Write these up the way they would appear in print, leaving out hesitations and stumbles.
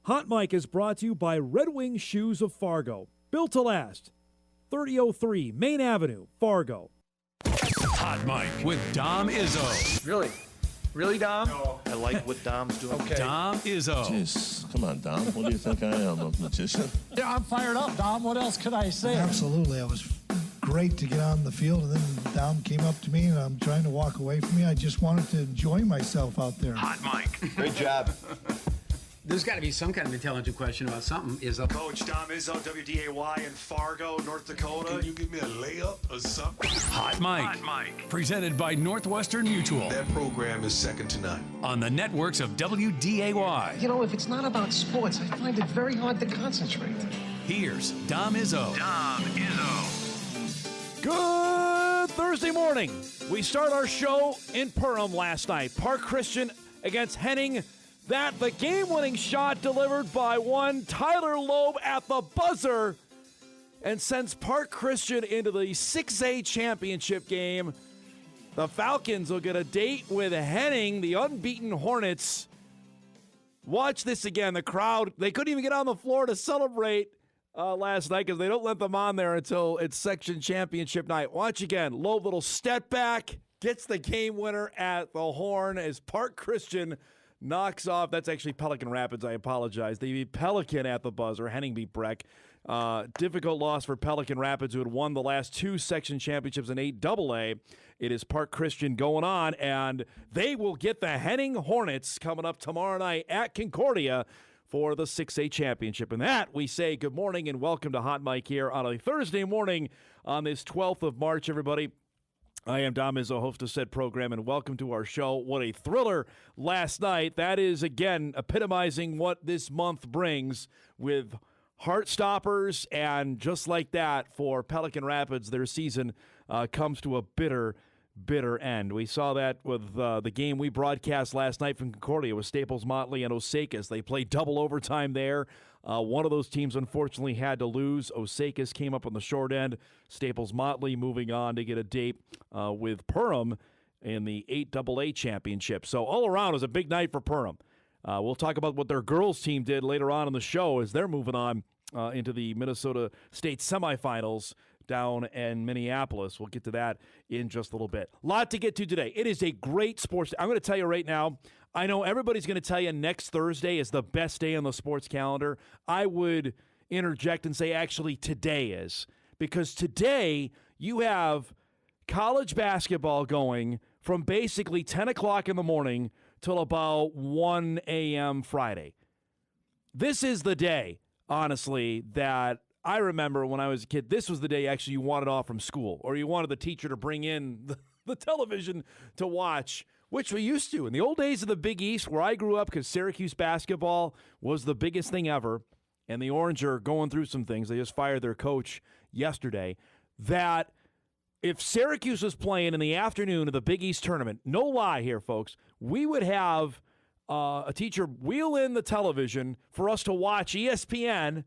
Hot Mic is brought to you by Red Wing Shoes of Fargo. Built to last. 3003 Main Avenue, Fargo. Hot Mic with Dom Izzo. Really? Really, Dom? No. I like what Dom's doing. Okay. Dom Izzo. Jeez, come on, Dom. What do you think I am, a magician? Yeah, I'm fired up, Dom. What else could I say? Absolutely. It was great to get on the field, and then Dom came up to me, and I'm trying to walk away from me. I just wanted to enjoy myself out there. Hot Mic. Great job. There's got to be some kind of intelligent question about something. Coach Dom Izzo, WDAY in Fargo, North Dakota. Can you give me a layup or something? Hot Mic. Presented by Northwestern Mutual. That program is second to none. On the networks of WDAY. You know, if it's not about sports, I find it very hard to concentrate. Here's Dom Izzo. Good Thursday morning. We start our show in Perham last night. Park Christian against Henning. That the game-winning shot delivered by one Tyler Loeb at the buzzer and sends Park Christian into the 6A championship game. The Falcons will get a date with Henning, the unbeaten Hornets. Watch this again. The crowd, they couldn't even get on the floor to celebrate last night because they don't let them on there until it's section championship night. Watch again. Loeb, little step back, gets the game winner at the horn as Park Christian knocks off. That's actually Pelican Rapids. I apologize. They beat Pelican at the buzzer. Henning beat Breck. Difficult loss for Pelican Rapids, who had won the last two section championships in 8AA. It is Park Christian going on, and they will get the Henning Hornets coming up tomorrow night at Concordia for the 6A championship. And that, we say good morning and welcome to Hot Mic here on a Thursday morning on this 12th of March, everybody. I am Dom Izzo, host of said program, and welcome to our show. What a thriller last night. That is, again, epitomizing what this month brings with heart stoppers, and just like that, for Pelican Rapids, their season comes to a bitter end. We saw that with the game we broadcast last night from Concordia with Staples Motley and Osakis. They played double overtime there. One of those teams, unfortunately, had to lose. Osakis came up on the short end. Staples Motley moving on to get a date with Perham in the 8AA championship. So all around, it was a big night for Perham. We'll talk about what their girls team did later on in the show as they're moving on into the Minnesota State semifinals down in Minneapolis. We'll get to that in just a little bit. Lot to get to today. It is a great sports. I'm going to tell you right now, I know everybody's going to tell you next Thursday is the best day on the sports calendar. I would interject and say actually today is, because today you have college basketball going from basically 10 o'clock in the morning till about 1 a.m. Friday. This is the day, honestly, that I remember when I was a kid, this was the day actually you wanted off from school, or you wanted the teacher to bring in the television to watch, which we used to. In the old days of the Big East, where I grew up, because Syracuse basketball was the biggest thing ever, and the Orange are going through some things. They just fired their coach yesterday. That if Syracuse was playing in the afternoon of the Big East tournament, no lie here, folks, we would have a teacher wheel in the television for us to watch ESPN.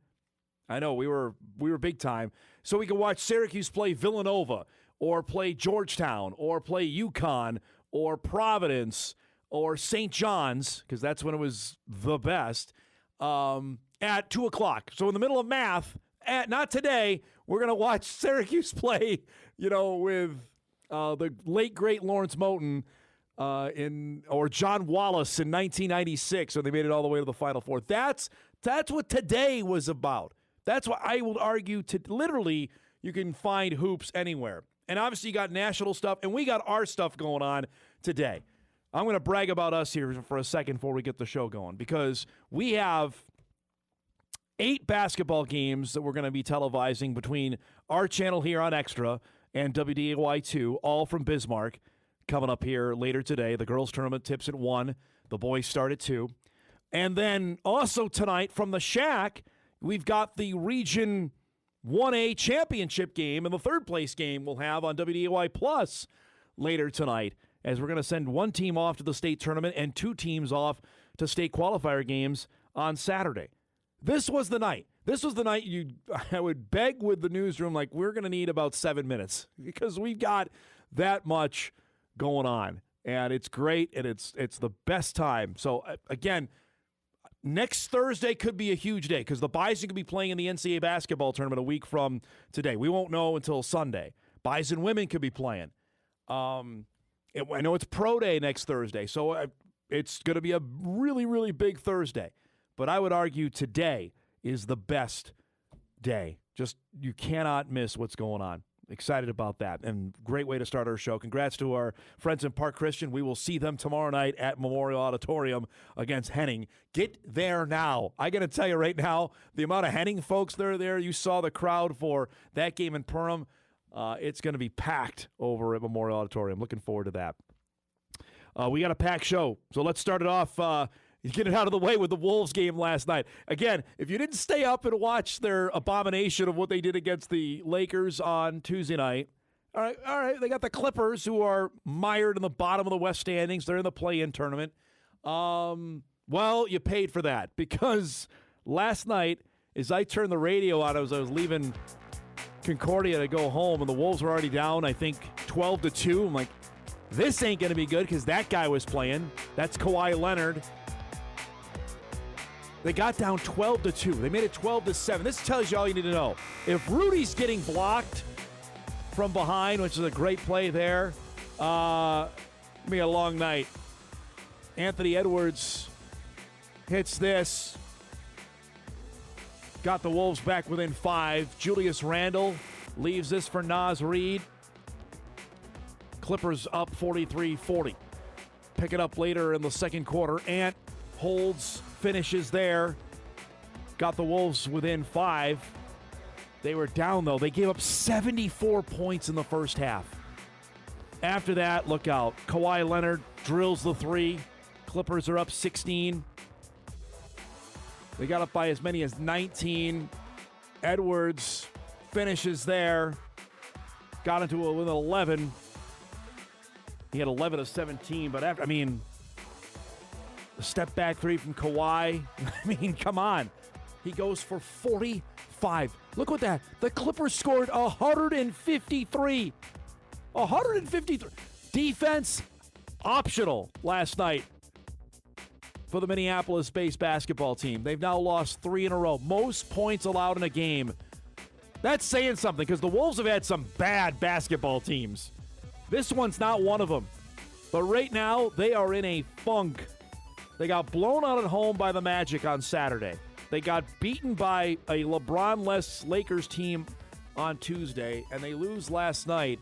I know, we were big time. So we could watch Syracuse play Villanova, or play Georgetown, or play UConn, or Providence, or St. John's, because that's when it was the best, at 2 o'clock. So in the middle of math, not today, we're going to watch Syracuse play, with the late, great Lawrence Moten or John Wallace in 1996, when they made it all the way to the Final Four. That's what today was about. That's why I will argue literally you can find hoops anywhere. And obviously you got national stuff, and we got our stuff going on today. I'm going to brag about us here for a second before we get the show going, because we have 8 basketball games that we're going to be televising between our channel here on Extra and WDAY2, all from Bismarck, coming up here later today. The girls' tournament tips at 1. The boys start at 2. And then also tonight from the Shack, we've got the Region 1A championship game, and the third place game we'll have on WDAY Plus later tonight, as we're going to send one team off to the state tournament and 2 teams off to state qualifier games on Saturday. This was the night. This was the night I would beg with the newsroom, like, we're going to need about 7 minutes, because we've got that much going on. And it's great, and it's the best time. So, again, next Thursday could be a huge day because the Bison could be playing in the NCAA basketball tournament a week from today. We won't know until Sunday. Bison women could be playing. I know it's pro day next Thursday, so it's going to be a really, really big Thursday. But I would argue today is the best day. Just you cannot miss what's going on. Excited about that, and great way to start our show. Congrats to our friends in Park Christian. We will see them tomorrow night at Memorial Auditorium against Henning. Get there now. I got to tell you right now, the amount of Henning folks that are there, you saw the crowd for that game in Perham. It's going to be packed over at Memorial Auditorium. Looking forward to that. We got a packed show, so let's start it off. Get it out of the way with the Wolves game last night. Again, if you didn't stay up and watch their abomination of what they did against the Lakers on Tuesday night, all right, they got the Clippers who are mired in the bottom of the West standings. They're in the play-in tournament. Well, you paid for that because last night, as I turned the radio on, as I was leaving Concordia to go home, and the Wolves were already down, I think, 12-2. I'm like, this ain't going to be good because that guy was playing. That's Kawhi Leonard. They got down 12-2. They made it 12-7. This tells you all you need to know. If Rudy's getting blocked from behind, which is a great play there, it'll be a long night. Anthony Edwards hits this. Got the Wolves back within 5. Julius Randle leaves this for Naz Reid. Clippers up 43-40. Pick it up later in the second quarter. Ant holds, finishes there. Got the Wolves within 5. They were down, though. They gave up 74 points in the first half. After that, look out. Kawhi Leonard drills the 3. Clippers are up 16. They got up by as many as 19. Edwards finishes there. Got into it with 11. He had 11 of 17, but after, the step back 3 from Kawhi. Come on. He goes for 45. Look at that. The Clippers scored 153. 153. Defense optional last night for the Minneapolis-based basketball team. They've now lost 3 in a row. Most points allowed in a game. That's saying something because the Wolves have had some bad basketball teams. This one's not one of them. But right now, they are in a funk. They got blown out at home by the Magic on Saturday. They got beaten by a LeBron-less Lakers team on Tuesday, and they lose last night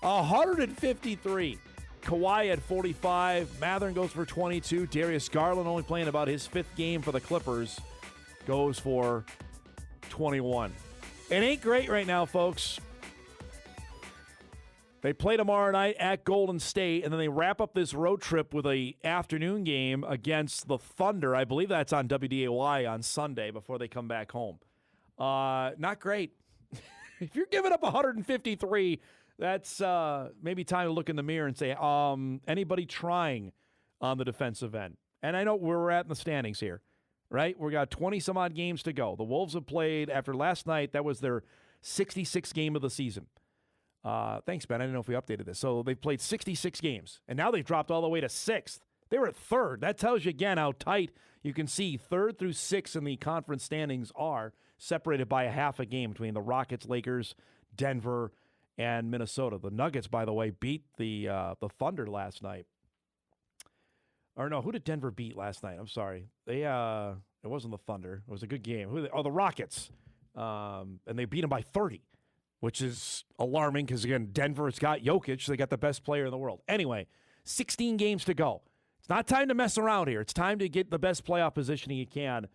153. Kawhi at 45. Matherin goes for 22. Darius Garland, only playing about his 5th game for the Clippers, goes for 21. It ain't great right now, folks. They play tomorrow night at Golden State, and then they wrap up this road trip with an afternoon game against the Thunder. I believe that's on WDAY on Sunday before they come back home. Not great. If you're giving up 153, that's maybe time to look in the mirror and say, anybody trying on the defensive end? And I know where we're at in the standings here, right? We got 20-some-odd games to go. The Wolves have played, after last night, that was their 66th game of the season. Thanks, Ben. I didn't know if we updated this. So they've played 66 games, and now they've dropped all the way to 6th. They were at 3rd. That tells you, again, how tight you can see 3rd through 6th in the conference standings are, separated by a half a game between the Rockets, Lakers, Denver, and Minnesota. The Nuggets, by the way, beat the Thunder last night. Or no, who did Denver beat last night? I'm sorry. It wasn't the Thunder. It was a good game. The Rockets. And they beat them by 30. Which is alarming because, again, Denver's got Jokic. They got the best player in the world. Anyway, 16 games to go. It's not time to mess around here. It's time to get the best playoff positioning you can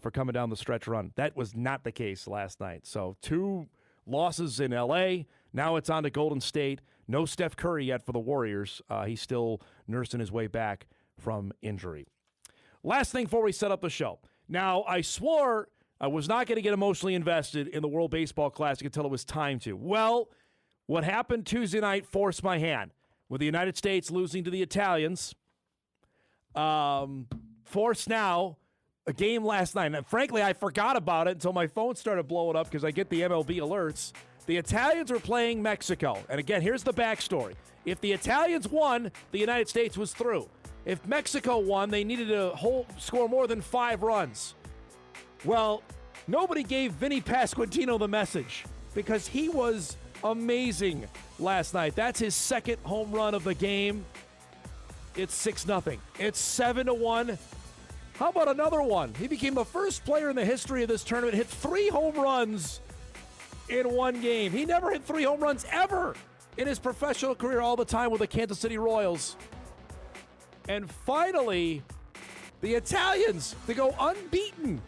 for coming down the stretch run. That was not the case last night. So 2 losses in L.A. Now it's on to Golden State. No Steph Curry yet for the Warriors. He's still nursing his way back from injury. Last thing before we set up the show. Now, I swore I was not going to get emotionally invested in the World Baseball Classic until it was time to. Well, what happened Tuesday night forced my hand. With the United States losing to the Italians, forced now a game last night. And frankly, I forgot about it until my phone started blowing up because I get the MLB alerts. The Italians were playing Mexico. And again, here's the backstory. If the Italians won, the United States was through. If Mexico won, they needed to score more than 5 runs. Well, nobody gave Vinny Pasquantino the message because he was amazing last night. That's his second home run of the game. It's 6-0. It's 7-1. How about another one? He became the first player in the history of this tournament, hit 3 home runs in one game. He never hit 3 home runs ever in his professional career, all the time with the Kansas City Royals. And finally, the Italians, they go unbeaten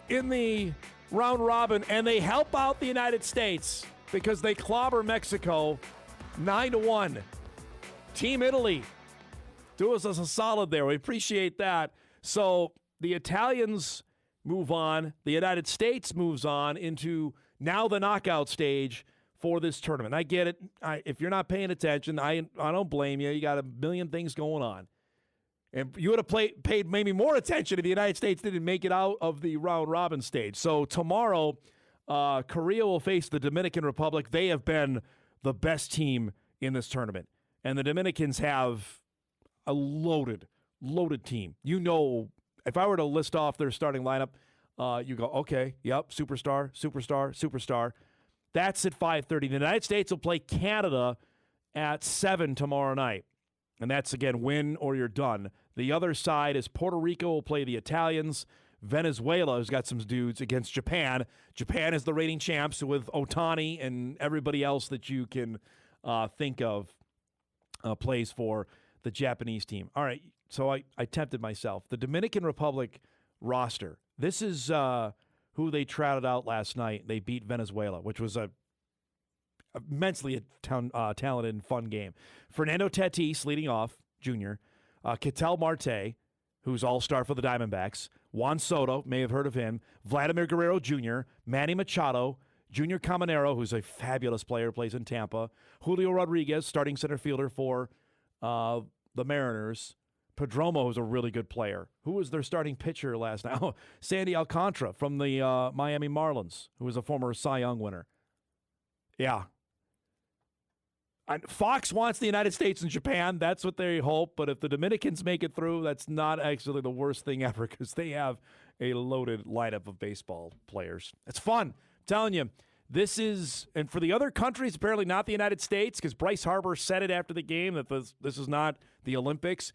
in the round robin, and they help out the United States because they clobber Mexico 9-1. Team Italy, do us a solid there. We appreciate that. So the Italians move on. The United States moves on into now the knockout stage for this tournament. I get it. If you're not paying attention, I don't blame you. You got a million things going on. And you would have paid maybe more attention if the United States didn't make it out of the round-robin stage. So tomorrow, Korea will face the Dominican Republic. They have been the best team in this tournament. And the Dominicans have a loaded team. You know, if I were to list off their starting lineup, you go, okay, yep, superstar. That's at 5:30. The United States will play Canada at 7 tomorrow night. And that's, again, win or you're done. The other side is Puerto Rico will play the Italians. Venezuela has got some dudes against Japan. Japan is the reigning champs with Otani and everybody else that you can think of plays for the Japanese team. All right, so I tempted myself. The Dominican Republic roster. This is who they trotted out last night. They beat Venezuela, which was a immensely talented and fun game. Fernando Tatis leading off, junior. Ketel Marte, who's all-star for the Diamondbacks. Juan Soto, may have heard of him. Vladimir Guerrero Jr., Manny Machado, Junior Caminero, who's a fabulous player, plays in Tampa. Julio Rodriguez, starting center fielder for the Mariners. Perdomo, who's a really good player. Who was their starting pitcher last night? Oh, Sandy Alcantara from the Miami Marlins, who was a former Cy Young winner. Yeah. And Fox wants the United States and Japan. That's what they hope. But if the Dominicans make it through, that's not actually the worst thing ever because they have a loaded lineup of baseball players. It's fun. I'm telling you. This is, and for the other countries, apparently not the United States, because Bryce Harper said it after the game that this is not the Olympics.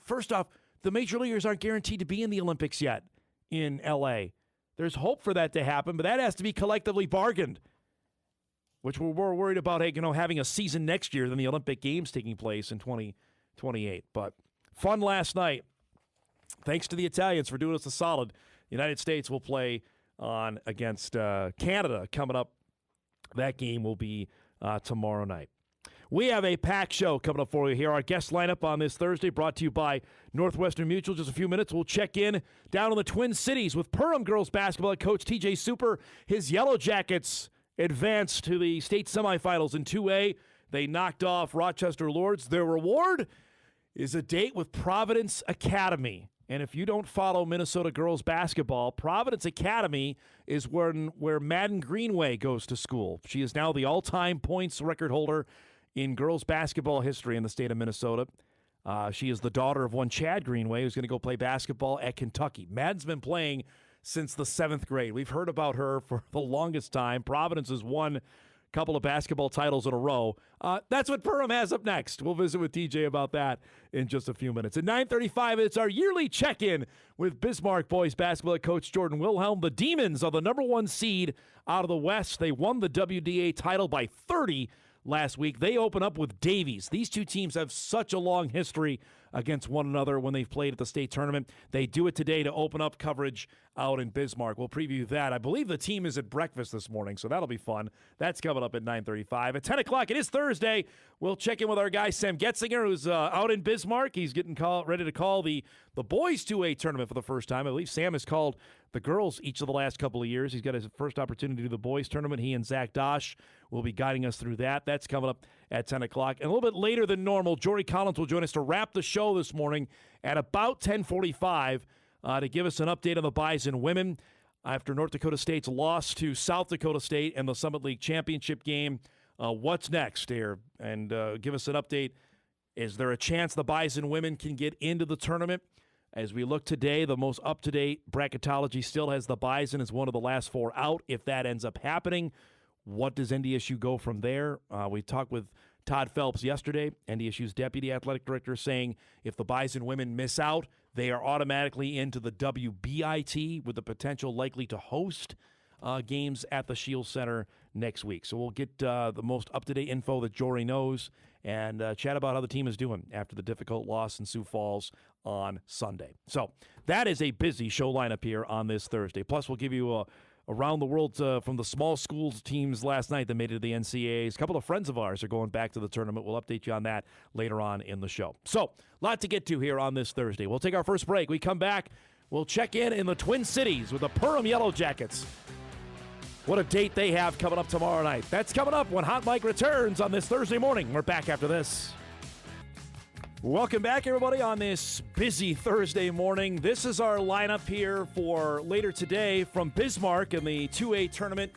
First off, the major leaguers aren't guaranteed to be in the Olympics yet in L.A. There's hope for that to happen, but that has to be collectively bargained, which we're more worried about having a season next year than the Olympic Games taking place in 2028. But fun last night. Thanks to the Italians for doing us a solid. The United States will play on against Canada coming up. That game will be tomorrow night. We have a packed show coming up for you here. Our guest lineup on this Thursday brought to you by Northwestern Mutual. Just a few minutes, we'll check in down in the Twin Cities with Perham girls basketball coach TJ Super. His Yellow Jackets advanced to the state semifinals in 2A. They knocked off Rochester Lords. Their reward is a date with Providence Academy. And if you don't follow Minnesota girls basketball, Providence Academy is where Madden Greenway goes to school. She is now the all-time points record holder in girls basketball history in the state of Minnesota. She is the daughter of one Chad Greenway, who's going to go play basketball at Kentucky. Madden's been playing since the 7th grade. We've heard about her for the longest time. Providence has won a couple of basketball titles in a row. That's what Perham has up next. We'll visit with TJ about that in just a few minutes. At 9:35, it's our yearly check-in with Bismarck boys basketball coach Jordan Wilhelm. The Demons are the number 1 seed out of the West. They won the WDA title by 30 last week. They open up with Davies. These two teams have such a long history against one another when they've played at the state tournament. They do it today to open up coverage out in Bismarck. We'll preview that. I believe the team is at breakfast this morning, so that'll be fun. That's coming up at 9:35. At 10 o'clock, it is Thursday. We'll check in with our guy, Sam Goetzinger, who's out in Bismarck. He's getting ready to call the boys 2A tournament for the first time. I believe Sam has called the girls each of the last couple of years. He's got his first opportunity to do the boys tournament. He and Zach Dosh will be guiding us through that. That's coming up at 10 o'clock. And a little bit later than normal, Jory Collins will join us to wrap the show this morning at about 10:45 to give us an update on the Bison women after North Dakota State's loss to South Dakota State in the Summit League Championship game. What's next here? And give us an update Is there a chance the Bison women can get into the tournament? As we look today, the most up-to-date bracketology still has the Bison as one of the last 4 out. If that ends up happening, what does NDSU go from there? We talked with Todd Phelps yesterday, NDSU's deputy athletic director, saying if the Bison women miss out, they are automatically into the WBIT with the potential likely to host games at the Shield Center next week. So we'll get the most up-to-date info that Jory knows and chat about how the team is doing after the difficult loss in Sioux Falls on Sunday. So that is a busy show lineup here on this Thursday. Plus, we'll give you around the world from the small schools teams last night that made it to the NCAAs. A couple of friends of ours are going back to the tournament. We'll update you on that later on in the show. So, a lot to get to here on this Thursday. We'll take our first break. We come back. We'll check in the Twin Cities with the Perham Yellow Jackets. What a date they have coming up tomorrow night. That's coming up when Hot Mike returns on this Thursday morning. We're back after this. Welcome back, everybody, on this busy Thursday morning. This is our lineup here for later today from Bismarck in the 2A tournament.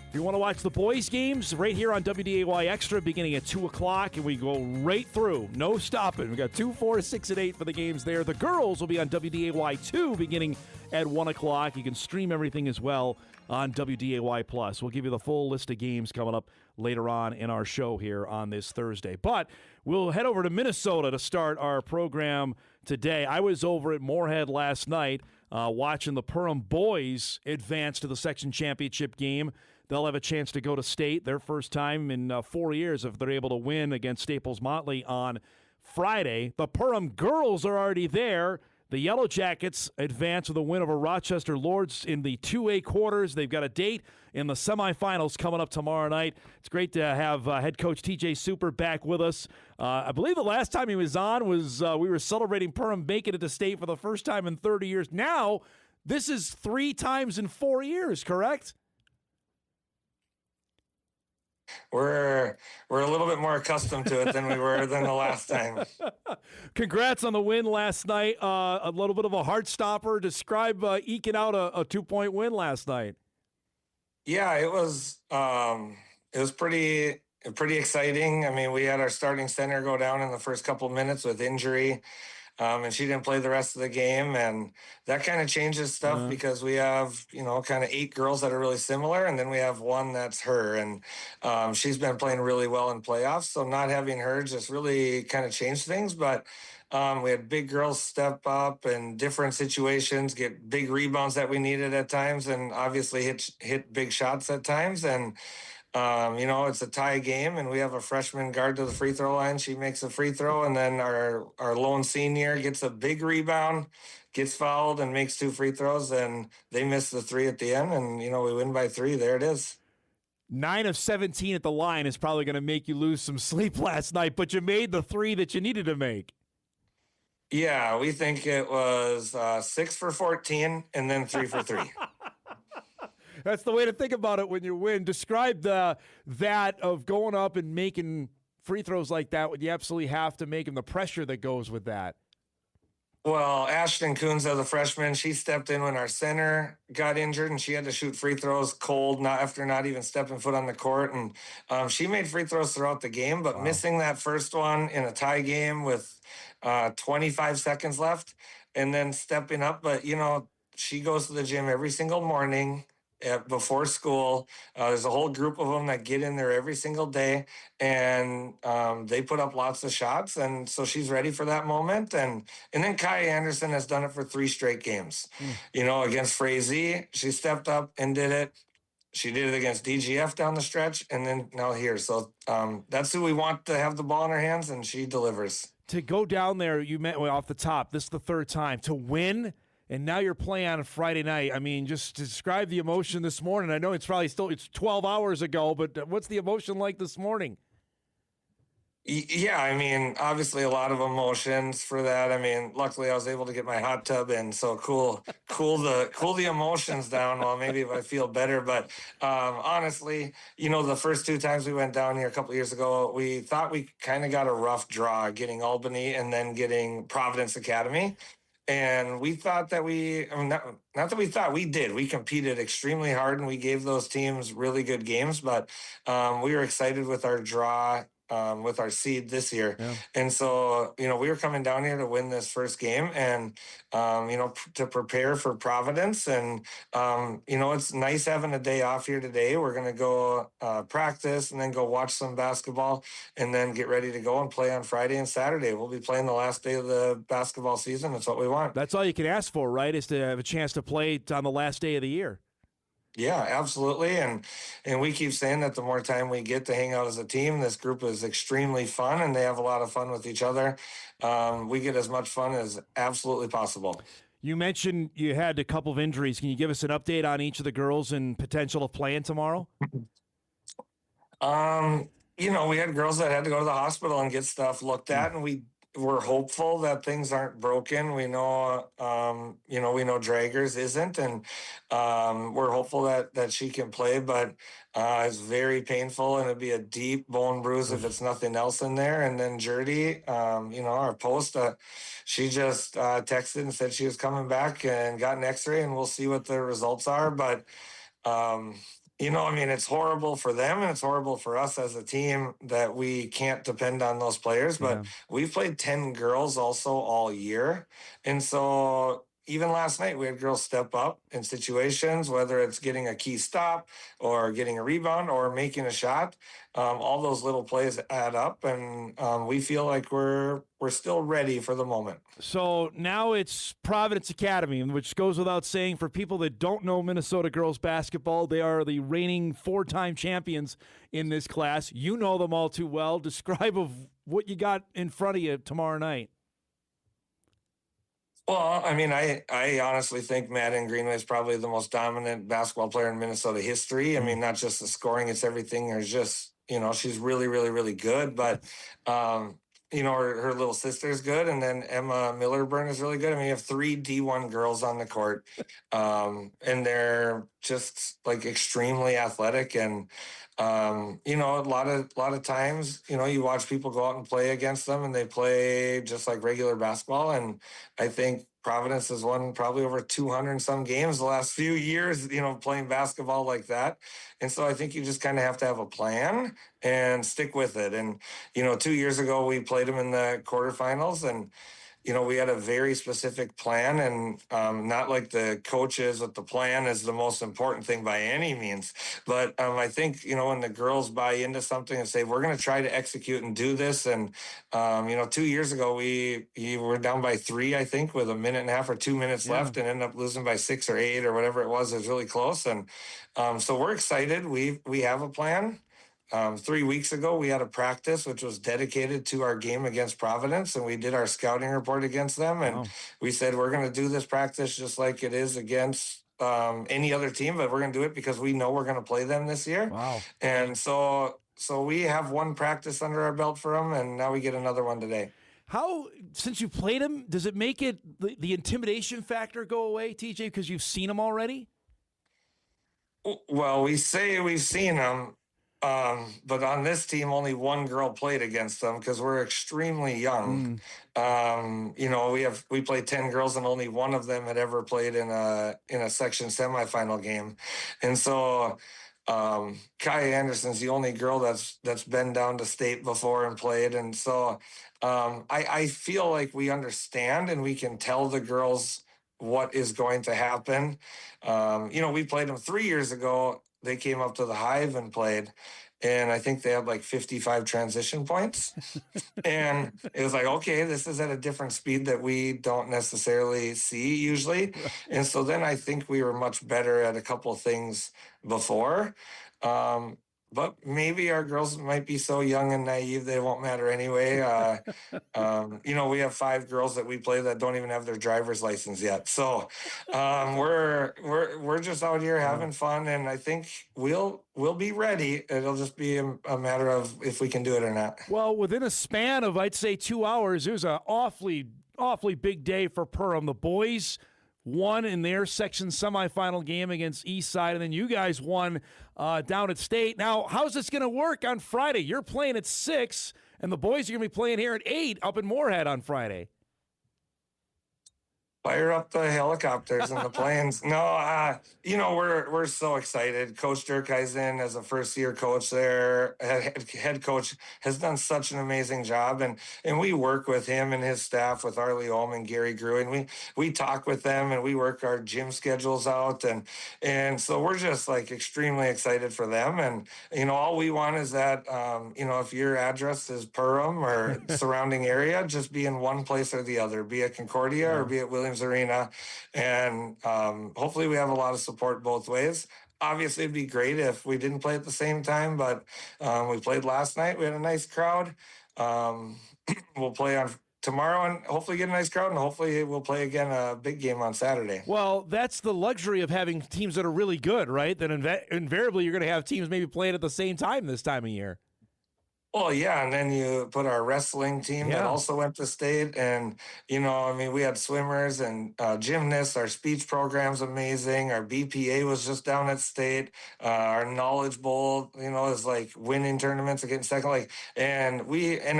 If you want to watch the boys' games, right here on WDAY Extra, beginning at 2 o'clock, and we go right through. No stopping. We got 2, 4, 6, and 8 for the games there. The girls will be on WDAY 2 beginning at 1 o'clock. You can stream everything as well on WDAY+. We'll give you the full list of games coming up later on in our show here on this Thursday. But we'll head over to Minnesota to start our program today. I was over at Moorhead last night watching the Perham boys advance to the section championship game. They'll have a chance to go to state, their first time in 4 years if they're able to win against Staples Motley on Friday. The Perham girls are already there. The Yellow Jackets advance with a win over Rochester Lords in the 2A quarters. They've got a date in the semifinals coming up tomorrow night. It's great to have head coach TJ Super back with us. I believe the last time he was on was we were celebrating Perham making it to state for the first time in 30 years. Now, this is 3 times in 4 years, correct? We're a little bit more accustomed to it than we were than the last time. Congrats on the win last night. A little bit of a heart stopper. Describe eking out a 2-point win last night. Yeah, it was pretty exciting. I mean, we had our starting center go down in the first couple minutes with injury. And she didn't play the rest of the game. And that kind of changes stuff because we have, kind of 8 girls that are really similar. And then we have one that's her. And she's been playing really well in playoffs. So not having her just really kind of changed things. But we had big girls step up in different situations, get big rebounds that we needed at times, and obviously hit big shots at times. And it's a tie game, and we have a freshman guard to the free throw line. She makes a free throw, and then our lone senior gets a big rebound, gets fouled, and makes 2 free throws, and they miss the 3 at the end, and, we win by 3. There it is. 9 of 17 at the line is probably going to make you lose some sleep last night, but you made the 3 that you needed to make. Yeah, we think it was 6 for 14 and then 3 for 3. That's the way to think about it when you win. Describe that of going up and making free throws like that when you absolutely have to make them, the pressure that goes with that. Well, Ashton Coons, as a freshman, she stepped in when our center got injured, and she had to shoot free throws cold, after not even stepping foot on the court. And she made free throws throughout the game, but missing that first one in a tie game with 25 seconds left and then stepping up. But, she goes to the gym every single morning before school. There's a whole group of them that get in there every single day, and they put up lots of shots, and so she's ready for that moment. And then Kai Anderson has done it for 3 straight games. Against Frazee, she stepped up and did it. She did it against DGF down the stretch, and then now here. So that's who we want to have the ball in her hands, and she delivers. To go down there, you meant off the top, this is the 3rd time, to win. And now you're playing on a Friday night. I mean, just describe the emotion this morning. I know it's probably it's 12 hours ago, but what's the emotion like this morning? Yeah, I mean, obviously a lot of emotions for that. I mean, luckily I was able to get my hot tub in, so cool the emotions down. Well, maybe if I feel better, but honestly, the first 2 times we went down here a couple of years ago, we thought we kind of got a rough draw getting Albany and then getting Providence Academy. And we thought that not that we thought, we did. We competed extremely hard, and we gave those teams really good games. But we were excited with our draw with our seed this year. Yeah. And so, we were coming down here to win this first game and, to prepare for Providence. And, it's nice having a day off here today. We're going to go practice and then go watch some basketball and then get ready to go and play on Friday and Saturday. We'll be playing the last day of the basketball season. That's what we want. That's all you can ask for, right, is to have a chance to play on the last day of the year. Yeah, absolutely. And we keep saying that the more time we get to hang out as a team, this group is extremely fun and they have a lot of fun with each other. We get as much fun as absolutely possible. You mentioned you had a couple of injuries. Can you give us an update on each of the girls and potential of playing tomorrow? We had girls that had to go to the hospital and get stuff looked at, and we're hopeful that things aren't broken. We know, we know Draggers isn't, and we're hopeful that she can play, but it's very painful, and it'd be a deep bone bruise if it's nothing else in there. And then Jordy, our post, she just texted and said she was coming back and got an x-ray, and we'll see what the results are. But, it's horrible for them and it's horrible for us as a team that we can't depend on those players. But we've played 10 girls also all year. And so even last night, we had girls step up in situations, whether it's getting a key stop or getting a rebound or making a shot. All those little plays add up, and we feel like we're still ready for the moment. So now it's Providence Academy, which goes without saying for people that don't know Minnesota girls basketball. They are the reigning 4-time champions in this class. You know them all too well. Describe of what you got in front of you tomorrow night. Well, I honestly think Madden Greenway is probably the most dominant basketball player in Minnesota history. Not just the scoring, it's everything. There's just, she's really, really, really good. But, her little sister's good. And then Emma Millerburn is really good. You have 3 D1 girls on the court. And they're just like extremely athletic. And, a lot of times, you watch people go out and play against them and they play just like regular basketball. And I think Providence has won probably over 200 and some games the last few years, playing basketball like that. And so I think you just kind of have to have a plan and stick with it. And, 2 years ago, we played them in the quarterfinals and, we had a very specific plan, and not like the coaches, but the plan is the most important thing by any means. But I think, when the girls buy into something and say, we're going to try to execute and do this. And, 2 years ago, we were down by 3, I think, with a minute and a half or 2 minutes left and ended up losing by 6 or 8 or whatever it was. It was really close. And so we're excited. We have a plan. 3 weeks ago, we had a practice which was dedicated to our game against Providence, and we did our scouting report against them. And we said, we're going to do this practice just like it is against any other team, but we're going to do it because we know we're going to play them this year. Wow. And so we have one practice under our belt for them, and now we get another one today. How, since you played them, does it make it the intimidation factor go away, TJ, because you've seen them already? Well, we say we've seen them. But on this team, only one girl played against them because we're extremely young. We played 10 girls and only one of them had ever played in a section semifinal game. And so, Kai Anderson's the only girl that's been down to state before and played. And so, I feel like we understand and we can tell the girls what is going to happen. We played them 3 years ago. They came up to the Hive and played, and I think they had like 55 transition points. And it was like, okay, this is at a different speed that we don't necessarily see usually. And so then I think we were much better at a couple of things before. But maybe our girls might be so young and naive they won't matter anyway. We have 5 girls that we play that don't even have their driver's license yet. So we're just out here having fun, and I think we'll be ready. It'll just be a matter of if we can do it or not. Well, within a span of, I'd say, 2 hours, it was an awfully big day for Perham. The boys won in their section semifinal game against Eastside, and then you guys won down at State. Now, how's this going to work on Friday? You're playing at 6, and the boys are going to be playing here at 8 up in Moorhead on Friday. Fire up the helicopters and the planes. No, we're so excited. Coach Durkeisen, as a first-year coach there, head coach, has done such an amazing job, and we work with him and his staff, with Arlie Ohm and Gary Gruen. We talk with them, and we work our gym schedules out, and so we're just like extremely excited for them. And all we want is that if your address is Perham or surrounding area, just be in one place or the other, be at Concordia or be at Williams Arena, and hopefully we have a lot of support both ways. Obviously, it'd be great if we didn't play at the same time, but we played last night. We had a nice crowd. We'll play on tomorrow and hopefully get a nice crowd, and hopefully we'll play again a big game on Saturday. Well, that's the luxury of having teams that are really good, right? That invariably you're going to have teams maybe playing at the same time this time of year. Well, yeah, and then you put our wrestling team that also went to state, and we had swimmers and gymnasts. Our speech program's amazing. Our BPA was just down at state. Our Knowledge Bowl, is like winning tournaments and getting second. And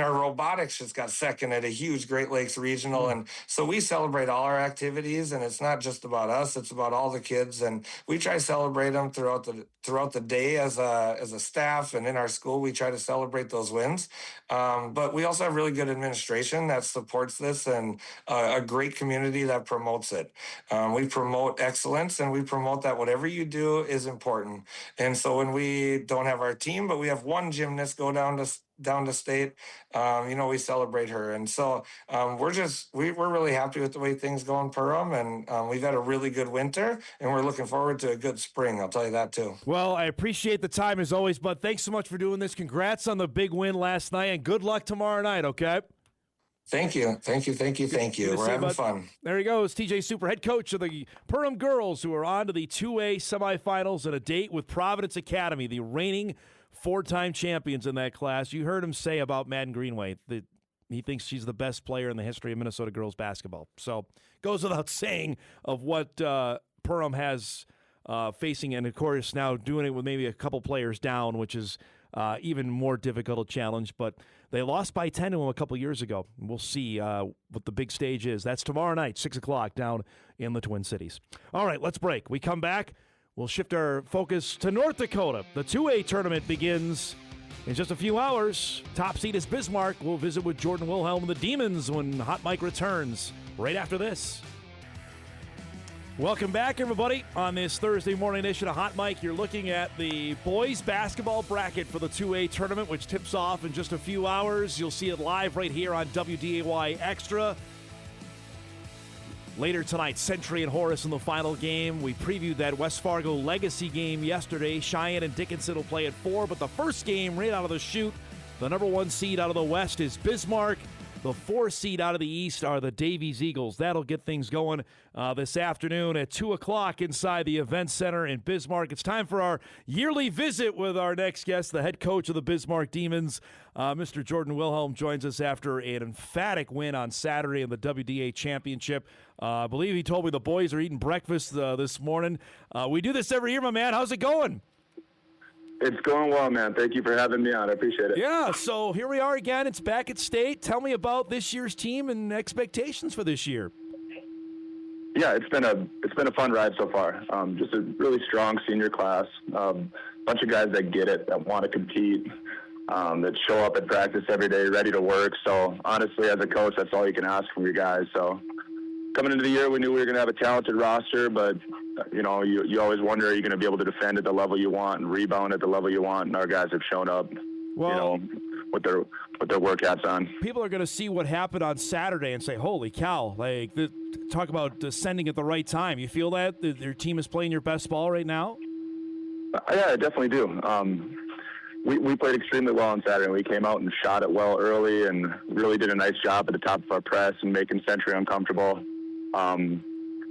our robotics just got second at a huge Great Lakes regional, and so we celebrate all our activities, and it's not just about us; it's about all the kids, and we try to celebrate them throughout the day as a staff, and in our school we try to celebrate those wins. But we also have really good administration that supports this, and a great community that promotes it. We promote excellence, and we promote that whatever you do is important. And so when we don't have our team, but we have one gymnast go down to state, we celebrate her. And so we're really happy with the way things go in Perham, and we've had a really good winter, and we're looking forward to a good spring. I'll tell you that too. Well, I appreciate the time as always, bud. Thanks so much for doing this. Congrats on the big win last night, and good luck tomorrow night, okay? Thank you. We're having fun. There he goes, TJ Super, head coach of the Perham girls, who are on to the 2A semifinals and a date with Providence Academy, the reigning four-time champions in that class. You heard him say about Madden Greenway that he thinks she's the best player in the history of Minnesota girls basketball. So goes without saying of what Perham has facing, and of course now doing it with maybe a couple players down, which is even more difficult a challenge. But they lost by 10 to him a couple years ago. We'll see what the big stage is. That's tomorrow night, 6 o'clock down in the Twin Cities. All right, let's break. We come back. We'll shift our focus to North Dakota. The 2A tournament begins in just a few hours. Top seed is Bismarck. We'll visit with Jordan Wilhelm and the Demons when Hot Mike returns right after this. Welcome back, everybody, on this Thursday morning edition of Hot Mike. You're looking at the boys basketball bracket for the 2A tournament, which tips off in just a few hours. You'll see it live right here on WDAY Extra. Later tonight, Century and Horace in the final game. We previewed that West Fargo Legacy game yesterday. Cheyenne and Dickinson will play at 4, but the first game right out of the chute, the number 1 seed out of the West is Bismarck. The 4 seed out of the East are the Davies Eagles. That'll get things going this afternoon at 2 o'clock inside the Event Center in Bismarck. It's time for our yearly visit with our next guest, the head coach of the Bismarck Demons. Mr. Jordan Wilhelm joins us after an emphatic win on Saturday in the WDA Championship. I believe he told me the boys are eating breakfast this morning. We do this every year, my man. How's it going? It's going well, man. Thank you for having me on. I appreciate it. Yeah, so here we are again. It's back at state. Tell me about this year's team and expectations for this year. Yeah, it's been a fun ride so far. Just a really strong senior class. Bunch of guys that get it, that want to compete, that show up at practice every day, ready to work. So honestly, as a coach, that's all you can ask from your guys. So coming into the year, we knew we were going to have a talented roster, but you always wonder, are you going to be able to defend at the level you want and rebound at the level you want? And our guys have shown up, with their work hats on. People are going to see what happened on Saturday and say, "Holy cow!" Talk about descending at the right time. You feel that your team is playing your best ball right now? Yeah, I definitely do. We played extremely well on Saturday. We came out and shot it well early and really did a nice job at the top of our press and making Century uncomfortable.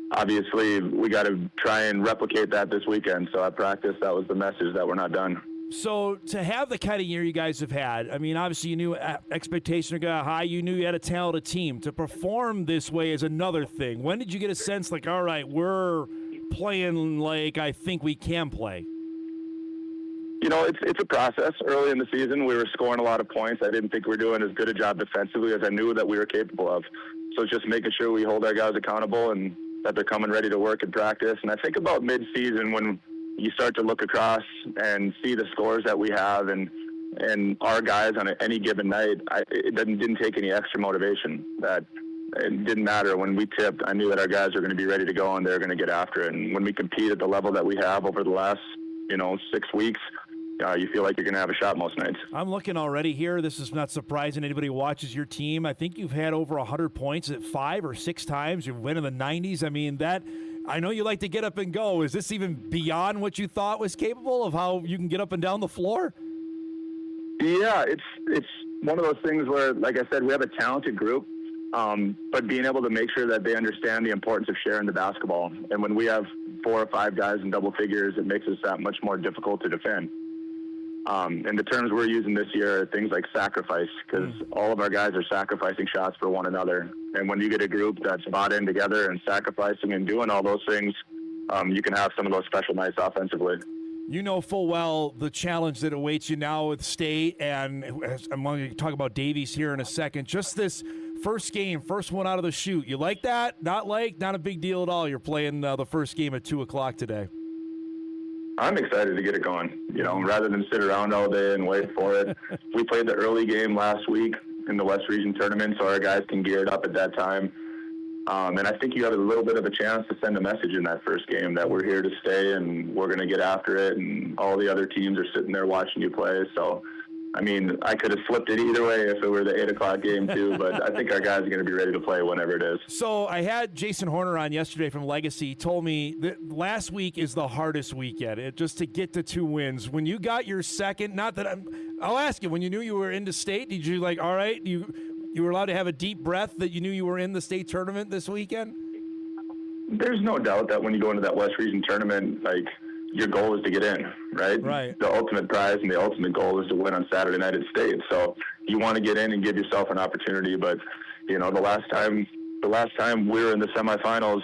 Obviously, we got to try and replicate that this weekend. So at practice, that was the message, that we're not done. So to have the kind of year you guys have had, I mean, obviously you knew expectations were going high. You knew you had a talented team. To perform this way is another thing. When did you get a sense like, all right, we're playing like I think we can play? It's a process. Early in the season, we were scoring a lot of points. I didn't think we were doing as good a job defensively as I knew that we were capable of. So it's just making sure we hold our guys accountable and that they're coming ready to work and practice. And I think about mid-season when you start to look across and see the scores that we have and our guys on any given night, it didn't take any extra motivation. That it didn't matter. When we tipped, I knew that our guys are going to be ready to go and they're going to get after it. And when we compete at the level that we have over the last, 6 weeks, you feel like you're going to have a shot most nights. I'm looking already here. This is not surprising anybody who watches your team. I think you've had over 100 points at 5 or 6 times. You've won in the 90s. I mean, I know you like to get up and go. Is this even beyond what you thought was capable of how you can get up and down the floor? Yeah, it's one of those things where, like I said, we have a talented group, but being able to make sure that they understand the importance of sharing the basketball. And when we have 4 or 5 guys in double figures, it makes us that much more difficult to defend. And the terms we're using this year are things like sacrifice, because all of our guys are sacrificing shots for one another. And when you get a group that's bought in together and sacrificing and doing all those things, you can have some of those special nights offensively. You know full well the challenge that awaits you now with State, and I'm going to talk about Davies here in a second. Just this first game, first one out of the chute. You like that? Not a big deal at all. You're playing the first game at 2 o'clock today. I'm excited to get it going, rather than sit around all day and wait for it. We played the early game last week in the West Region tournament, so our guys can gear it up at that time. And I think you have a little bit of a chance to send a message in that first game that we're here to stay and we're going to get after it, and all the other teams are sitting there watching you play. So, I mean, I could have flipped it either way if it were the 8 o'clock game too, but I think our guys are going to be ready to play whenever it is. So I had Jason Horner on yesterday from Legacy. He told me that last week is the hardest week yet, just to get to 2 wins. When you got your second, I'll ask you, when you knew you were into State, did you all right, you were allowed to have a deep breath that you knew you were in the state tournament this weekend? There's no doubt that when you go into that West Region tournament, your goal is to get in, right? Right. The ultimate prize and the ultimate goal is to win on Saturday night at State. So you want to get in and give yourself an opportunity. But, the last time we were in the semifinals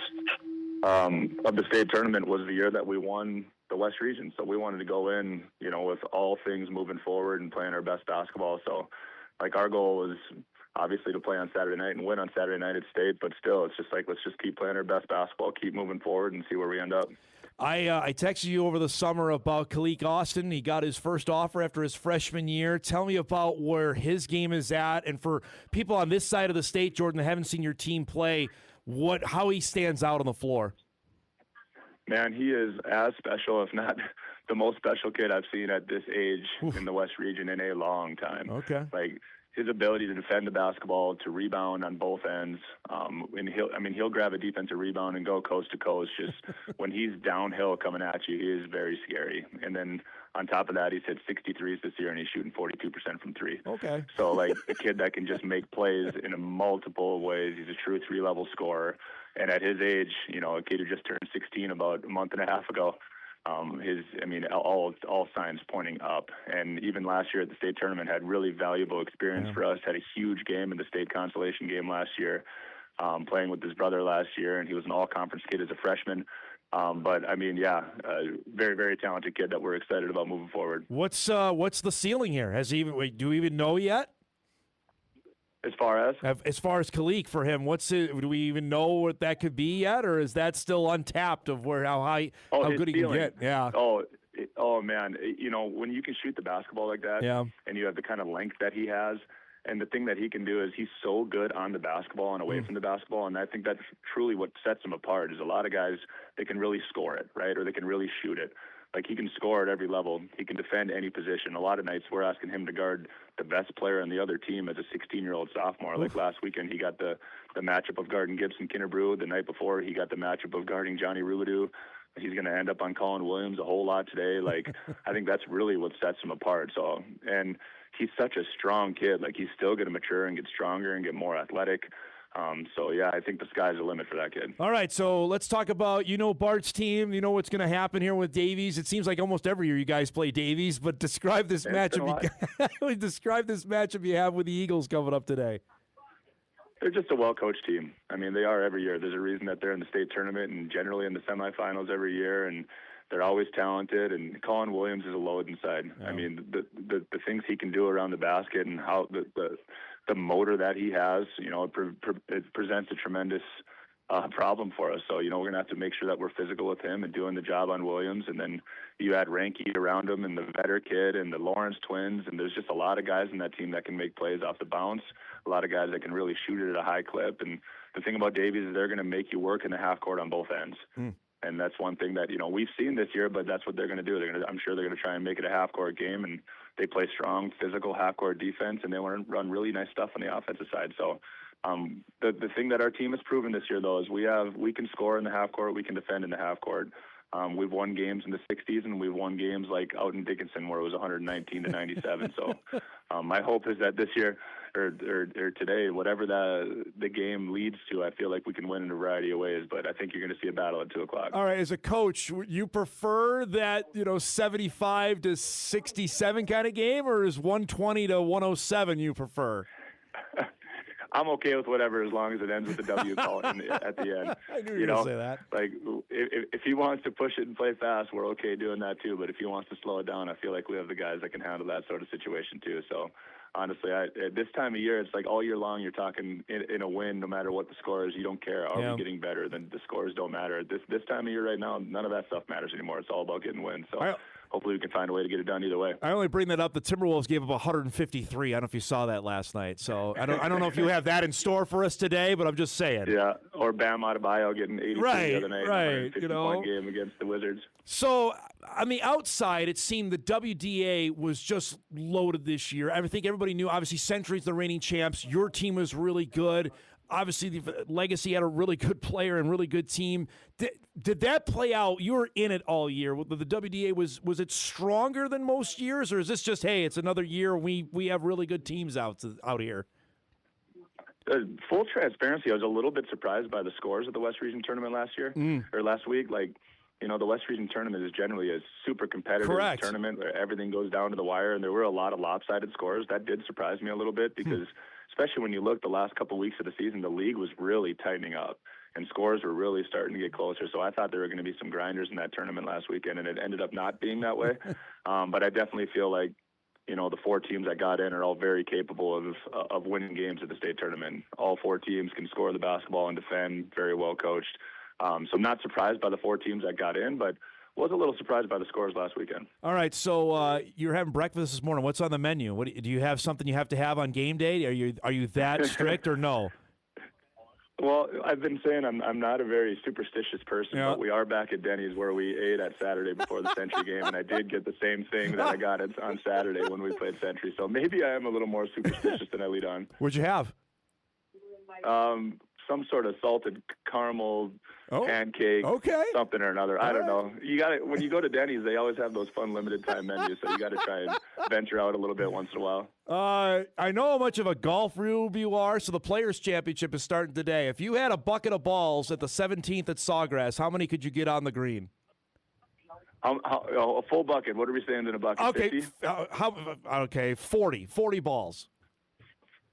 of the state tournament was the year that we won the West Region. So we wanted to go in, with all things moving forward and playing our best basketball. So, our goal is obviously to play on Saturday night and win on Saturday night at State, but still, it's just let's just keep playing our best basketball, keep moving forward, and see where we end up. I texted you over the summer about Kalik Austin. He got his first offer after his freshman year. Tell me about where his game is at, and for people on this side of the state, Jordan, that haven't seen your team play, how he stands out on the floor. Man, he is as special, if not the most special kid I've seen at this age in the West Region in a long time. Okay. His ability to defend the basketball, to rebound on both ends, and he'll grab a defensive rebound and go coast to coast. Just when he's downhill coming at you, he is very scary. And then on top of that, he's hit 63s this year and he's shooting 42% from 3. Okay. So a kid that can just make plays in multiple ways. He's a true 3-level scorer. And at his age, a kid who just turned 16 about a month and a half ago, all signs pointing up. And even last year at the state tournament had really valuable experience for us. Had a huge game in the state consolation game last year, playing with his brother last year, and he was an all-conference kid as a freshman. Very, very talented kid that we're excited about moving forward. What's the ceiling here? Do we even know yet? As far as Kalik for him, do we even know what that could be yet, or is that still untapped of how good he can get? Yeah. Oh man, when you can shoot the basketball like that, and you have the kind of length that he has, and the thing that he can do is he's so good on the basketball and away from the basketball, and I think that's truly what sets him apart. Is a lot of guys, they can really score it, right, or they can really shoot it. He can score at every level. He can defend any position. A lot of nights we're asking him to guard the best player on the other team as a 16-year-old sophomore. Last weekend, he got the matchup of guarding Gibson Kinnerbrew. The night before, he got the matchup of guarding Johnny Rubidoux. He's going to end up on Colin Williams a whole lot today. I think that's really what sets him apart. So, and he's such a strong kid. He's still going to mature and get stronger and get more athletic. I think the sky's the limit for that kid. All right, so let's talk about, Bart's team. You know what's going to happen here with Davies. It seems like almost every year you guys play Davies, but describe this matchup. Describe this matchup you have with the Eagles coming up today. They're just a well-coached team. They are every year. There's a reason that they're in the state tournament and generally in the semifinals every year, and they're always talented. And Colin Williams is a load inside. Yeah. The things he can do around the basket and how the motor that he has, it presents a tremendous problem for us. So, we're going to have to make sure that we're physical with him and doing the job on Williams. And then you add Ranky around him and the Vetter kid and the Lawrence twins. And there's just a lot of guys in that team that can make plays off the bounce, a lot of guys that can really shoot it at a high clip. And the thing about Davies is they're going to make you work in the half court on both ends. And that's one thing that, we've seen this year, but that's what they're going to do. I'm sure they're going to try and make it a half court game, and they play strong, physical half court defense, and they want to run really nice stuff on the offensive side. So the thing that our team has proven this year, though, is we can score in the half court, we can defend in the half court. We've won games in the 60s, and we've won games like out in Dickinson where it was 119-97. So my hope is that this year or today, whatever the game leads to, I feel like we can win in a variety of ways. But I think you're going to see a battle at 2 o'clock. All right, as a coach, you prefer that 75 to 67 kind of game, or is 120 to 107 you prefer? I'm okay with whatever as long as it ends with the W call at the end. I knew you were going to say that. Like, if he wants to push it and play fast, we're okay doing that too. But if he wants to slow it down, I feel like we have the guys that can handle that sort of situation too. So, honestly, at this time of year, it's like all year long you're talking in a win, no matter what the score is. You don't care. Are we getting better? Then the scores don't matter. This time of year right now, none of that stuff matters anymore. It's all about getting wins. So hopefully we can find a way to get it done either way. I only bring that up. The Timberwolves gave up 153. I don't know if you saw that last night. So I don't know if you have that in store for us today, but I'm just saying. Yeah, or Bam Adebayo getting 82 the other night. Right, game against the Wizards. So on the outside, it seemed the WDA was just loaded this year. I think everybody knew, obviously, Century's the reigning champs. Your team was really good. Obviously, the Legacy had a really good player and really good team. Did that play out? You were in it all year. The WDA, was it stronger than most years, or is this just, hey, it's another year, we have really good teams out here? Full transparency, I was a little bit surprised by the scores of the West Region tournament last week. The West Region tournament is generally a super competitive tournament where everything goes down to the wire, and there were a lot of lopsided scores. That did surprise me a little bit because especially when you look the last couple of weeks of the season, the league was really tightening up, and scores were really starting to get closer. So I thought there were going to be some grinders in that tournament last weekend, and it ended up not being that way. But I definitely feel like, the 4 teams that got in are all very capable of winning games at the state tournament. All 4 teams can score the basketball and defend, very well coached. So I'm not surprised by the 4 teams that got in, but was a little surprised by the scores last weekend. All right, so you're having breakfast this morning. What's on the menu? Do you have something you have to have on game day? Are you that strict or no? Well, I've been saying I'm not a very superstitious person, but we are back at Denny's where we ate at Saturday before the Century game, and I did get the same thing that I got on Saturday when we played Century. So maybe I am a little more superstitious than I lead on. What'd you have? Some sort of salted caramel pancake, something or another. I don't know. You got it. When you go to Denny's, they always have those fun limited time menus, so you got to try and venture out a little bit once in a while. I know how much of a golf rube you are, so the Players' Championship is starting today. If you had a bucket of balls at the 17th at Sawgrass, how many could you get on the green? A full bucket. What are we saying in a bucket? Okay, 50? 40 balls.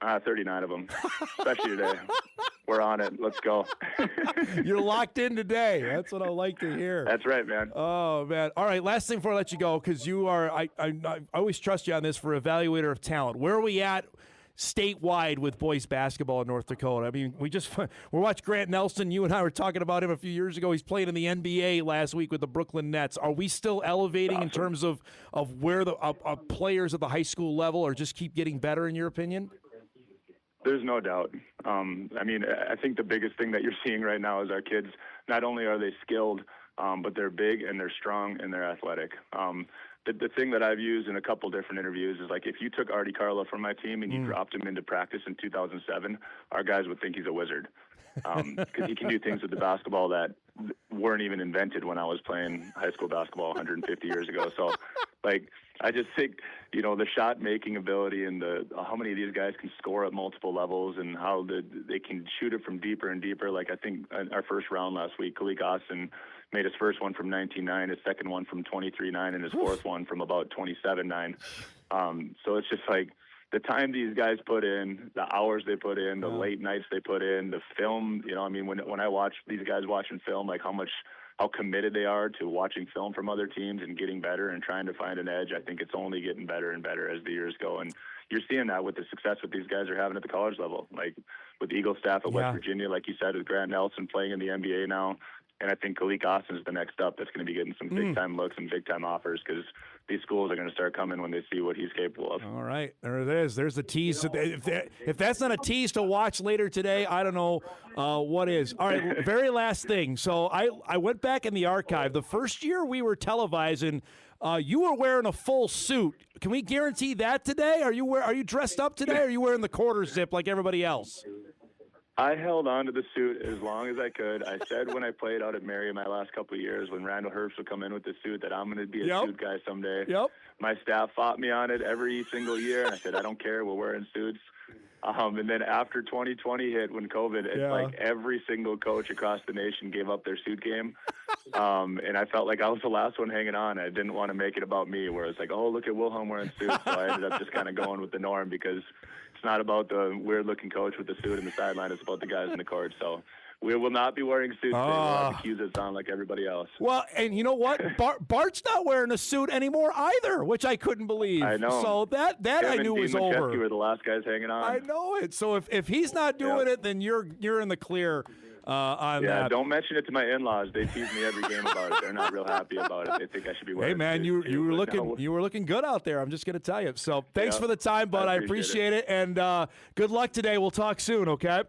39 of them, especially today. We're on it. Let's go. You're locked in today. That's what I like to hear. That's right, man. Oh, man. All right, last thing before I let you go, because you are, I always trust you on this for evaluator of talent. Where are we at statewide with boys basketball in North Dakota? I mean, we watched Grant Nelson. You and I were talking about him a few years ago. He's playing in the NBA last week with the Brooklyn Nets. Are we still elevating in terms of where the players at the high school level are just keep getting better, in your opinion? There's no doubt. I think the biggest thing that you're seeing right now is our kids, not only are they skilled, but they're big and they're strong and they're athletic. The thing that I've used in a couple different interviews is like if you took Artie Carlo from my team and you dropped him into practice in 2007, our guys would think he's a wizard because he can do things with the basketball that weren't even invented when I was playing high school basketball 150 years ago. So, I just think, the shot-making ability and how many of these guys can score at multiple levels and how they can shoot it from deeper and deeper. Like I think our first round last week, Kalik Austin made his first one from 19.9, his second one from 23.9, and his fourth one from about 27.9. So it's just like the time these guys put in, the hours they put in, the late nights they put in, the film, when I watch these guys watching film, like how committed they are to watching film from other teams and getting better and trying to find an edge. I think it's only getting better and better as the years go. And, you're seeing that with the success that these guys are having at the college level, like with Eagle staff at West Virginia, like you said, with Grant Nelson playing in the NBA now. And I think Kalik Austin is the next up that's going to be getting some big-time looks and big-time offers because these schools are going to start coming when they see what he's capable of. All right. There it is. There's the tease. If that's not a tease to watch later today, I don't know what is. All right, very last thing. So I went back in the archive. The first year we were televising, you were wearing a full suit. Can we guarantee that today? Are you dressed up today, or are you wearing the quarter zip like everybody else? I held on to the suit as long as I could. I said when I played out at Mary my last couple of years, when Randall Herbst would come in with the suit, that I'm going to be a suit guy someday. My staff fought me on it every single year, and I said, I don't care. We're wearing suits. And then after 2020 hit, when COVID, it's like every single coach across the nation gave up their suit game. And I felt like I was the last one hanging on. I didn't want to make it about me, where it's like, oh, look at Wilhelm wearing suits. So I ended up just kind of going with the norm because it's not about the weird-looking coach with the suit in the sideline. It's about the guys in the court. So we will not be wearing suits today. We'll have the cues that sound like everybody else. Well, and you know what? Bart's not wearing a suit anymore either, which I couldn't believe. I know. So that I knew was over. We were the last guys hanging on. I know it. So if he's not doing it, then you're in the clear on that. Yeah, don't mention it to my in-laws. They tease me every game about it. They're not real happy about it. They think I should be wearing. Hey man, you were looking good out there. I'm just going to tell you. So thanks for the time, bud. I appreciate it. And good luck today. We'll talk soon. Okay.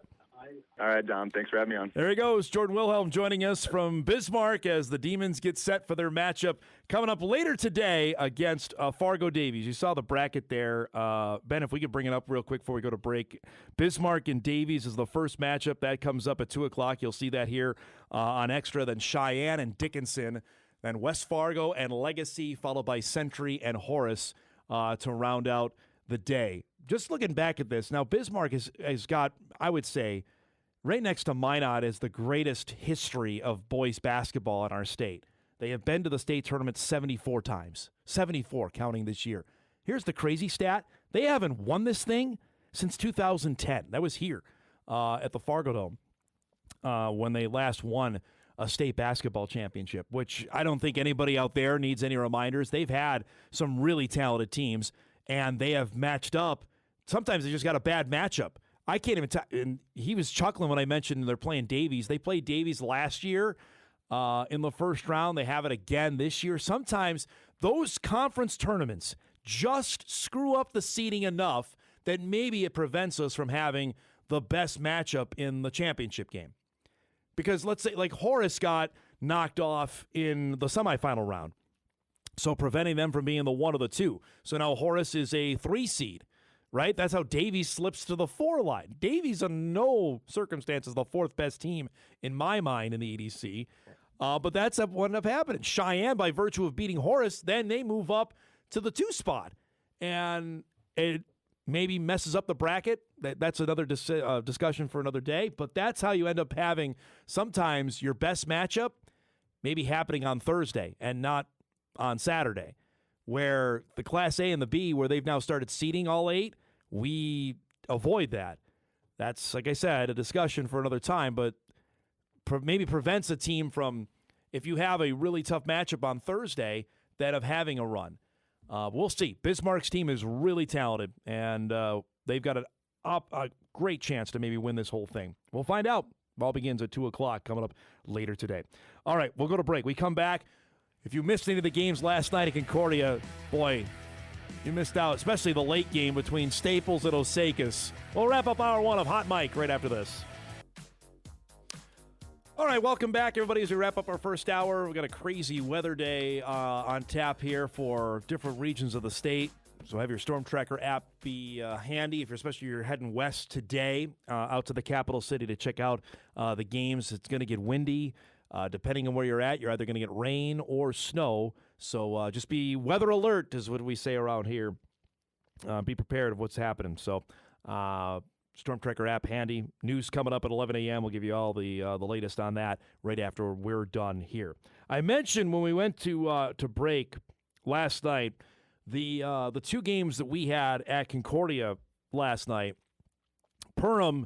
All right, Dom. Thanks for having me on. There he goes, Jordan Wilhelm joining us from Bismarck as the Demons get set for their matchup coming up later today against Fargo Davies. You saw the bracket there. Ben, if we could bring it up real quick before we go to break. Bismarck and Davies is the first matchup. That comes up at 2 o'clock. You'll see that here on Extra. Then Cheyenne and Dickinson. Then West Fargo and Legacy, followed by Century and Horace to round out the day. Just looking back at this, now Bismarck has got, I would say, right next to Minot is the greatest history of boys basketball in our state. They have been to the state tournament 74 times. 74 counting this year. Here's the crazy stat. They haven't won this thing since 2010. That was here at the Fargo Dome when they last won a state basketball championship, which I don't think anybody out there needs any reminders. They've had some really talented teams, and they have matched up. Sometimes they just got a bad matchup. I can't even and he was chuckling when I mentioned they're playing Davies. They played Davies last year in the first round. They have it again this year. Sometimes those conference tournaments just screw up the seeding enough that maybe it prevents us from having the best matchup in the championship game. Because let's say like Horace got knocked off in the semifinal round, so preventing them from being the 1 or the 2. So now Horace is a 3 seed. Right? That's how Davies slips to the 4 line. Davies, in no circumstances, the 4th best team in my mind in the EDC. But that's what ended up happening. Cheyenne, by virtue of beating Horace, then they move up to the 2 spot. And it maybe messes up the bracket. That's another discussion for another day. But that's how you end up having sometimes your best matchup maybe happening on Thursday and not on Saturday, where the Class A and the B, where they've now started seeding all 8, we avoid that. That's, like I said, a discussion for another time, but maybe prevents a team from, if you have a really tough matchup on Thursday, that of having a run. We'll see. Bismarck's team is really talented, and they've got a great chance to maybe win this whole thing. We'll find out. Ball begins at 2 o'clock coming up later today. All right, we'll go to break. We come back. If you missed any of the games last night at Concordia, boy, you missed out, especially the late game between Staples and Osakis. We'll wrap up hour 1 of Hot Mic right after this. All right, welcome back, everybody, as we wrap up our first hour. We've got a crazy weather day on tap here for different regions of the state. So have your Storm Tracker app be handy, especially if you're heading west today out to the capital city to check out the games. It's going to get windy. Depending on where you're at, you're either going to get rain or snow. So just be weather alert is what we say around here. Be prepared of what's happening. So Storm Tracker app handy. News coming up at 11 a.m. We'll give you all the latest on that right after we're done here. I mentioned when we went to break last night, the 2 games that we had at Concordia last night. Perham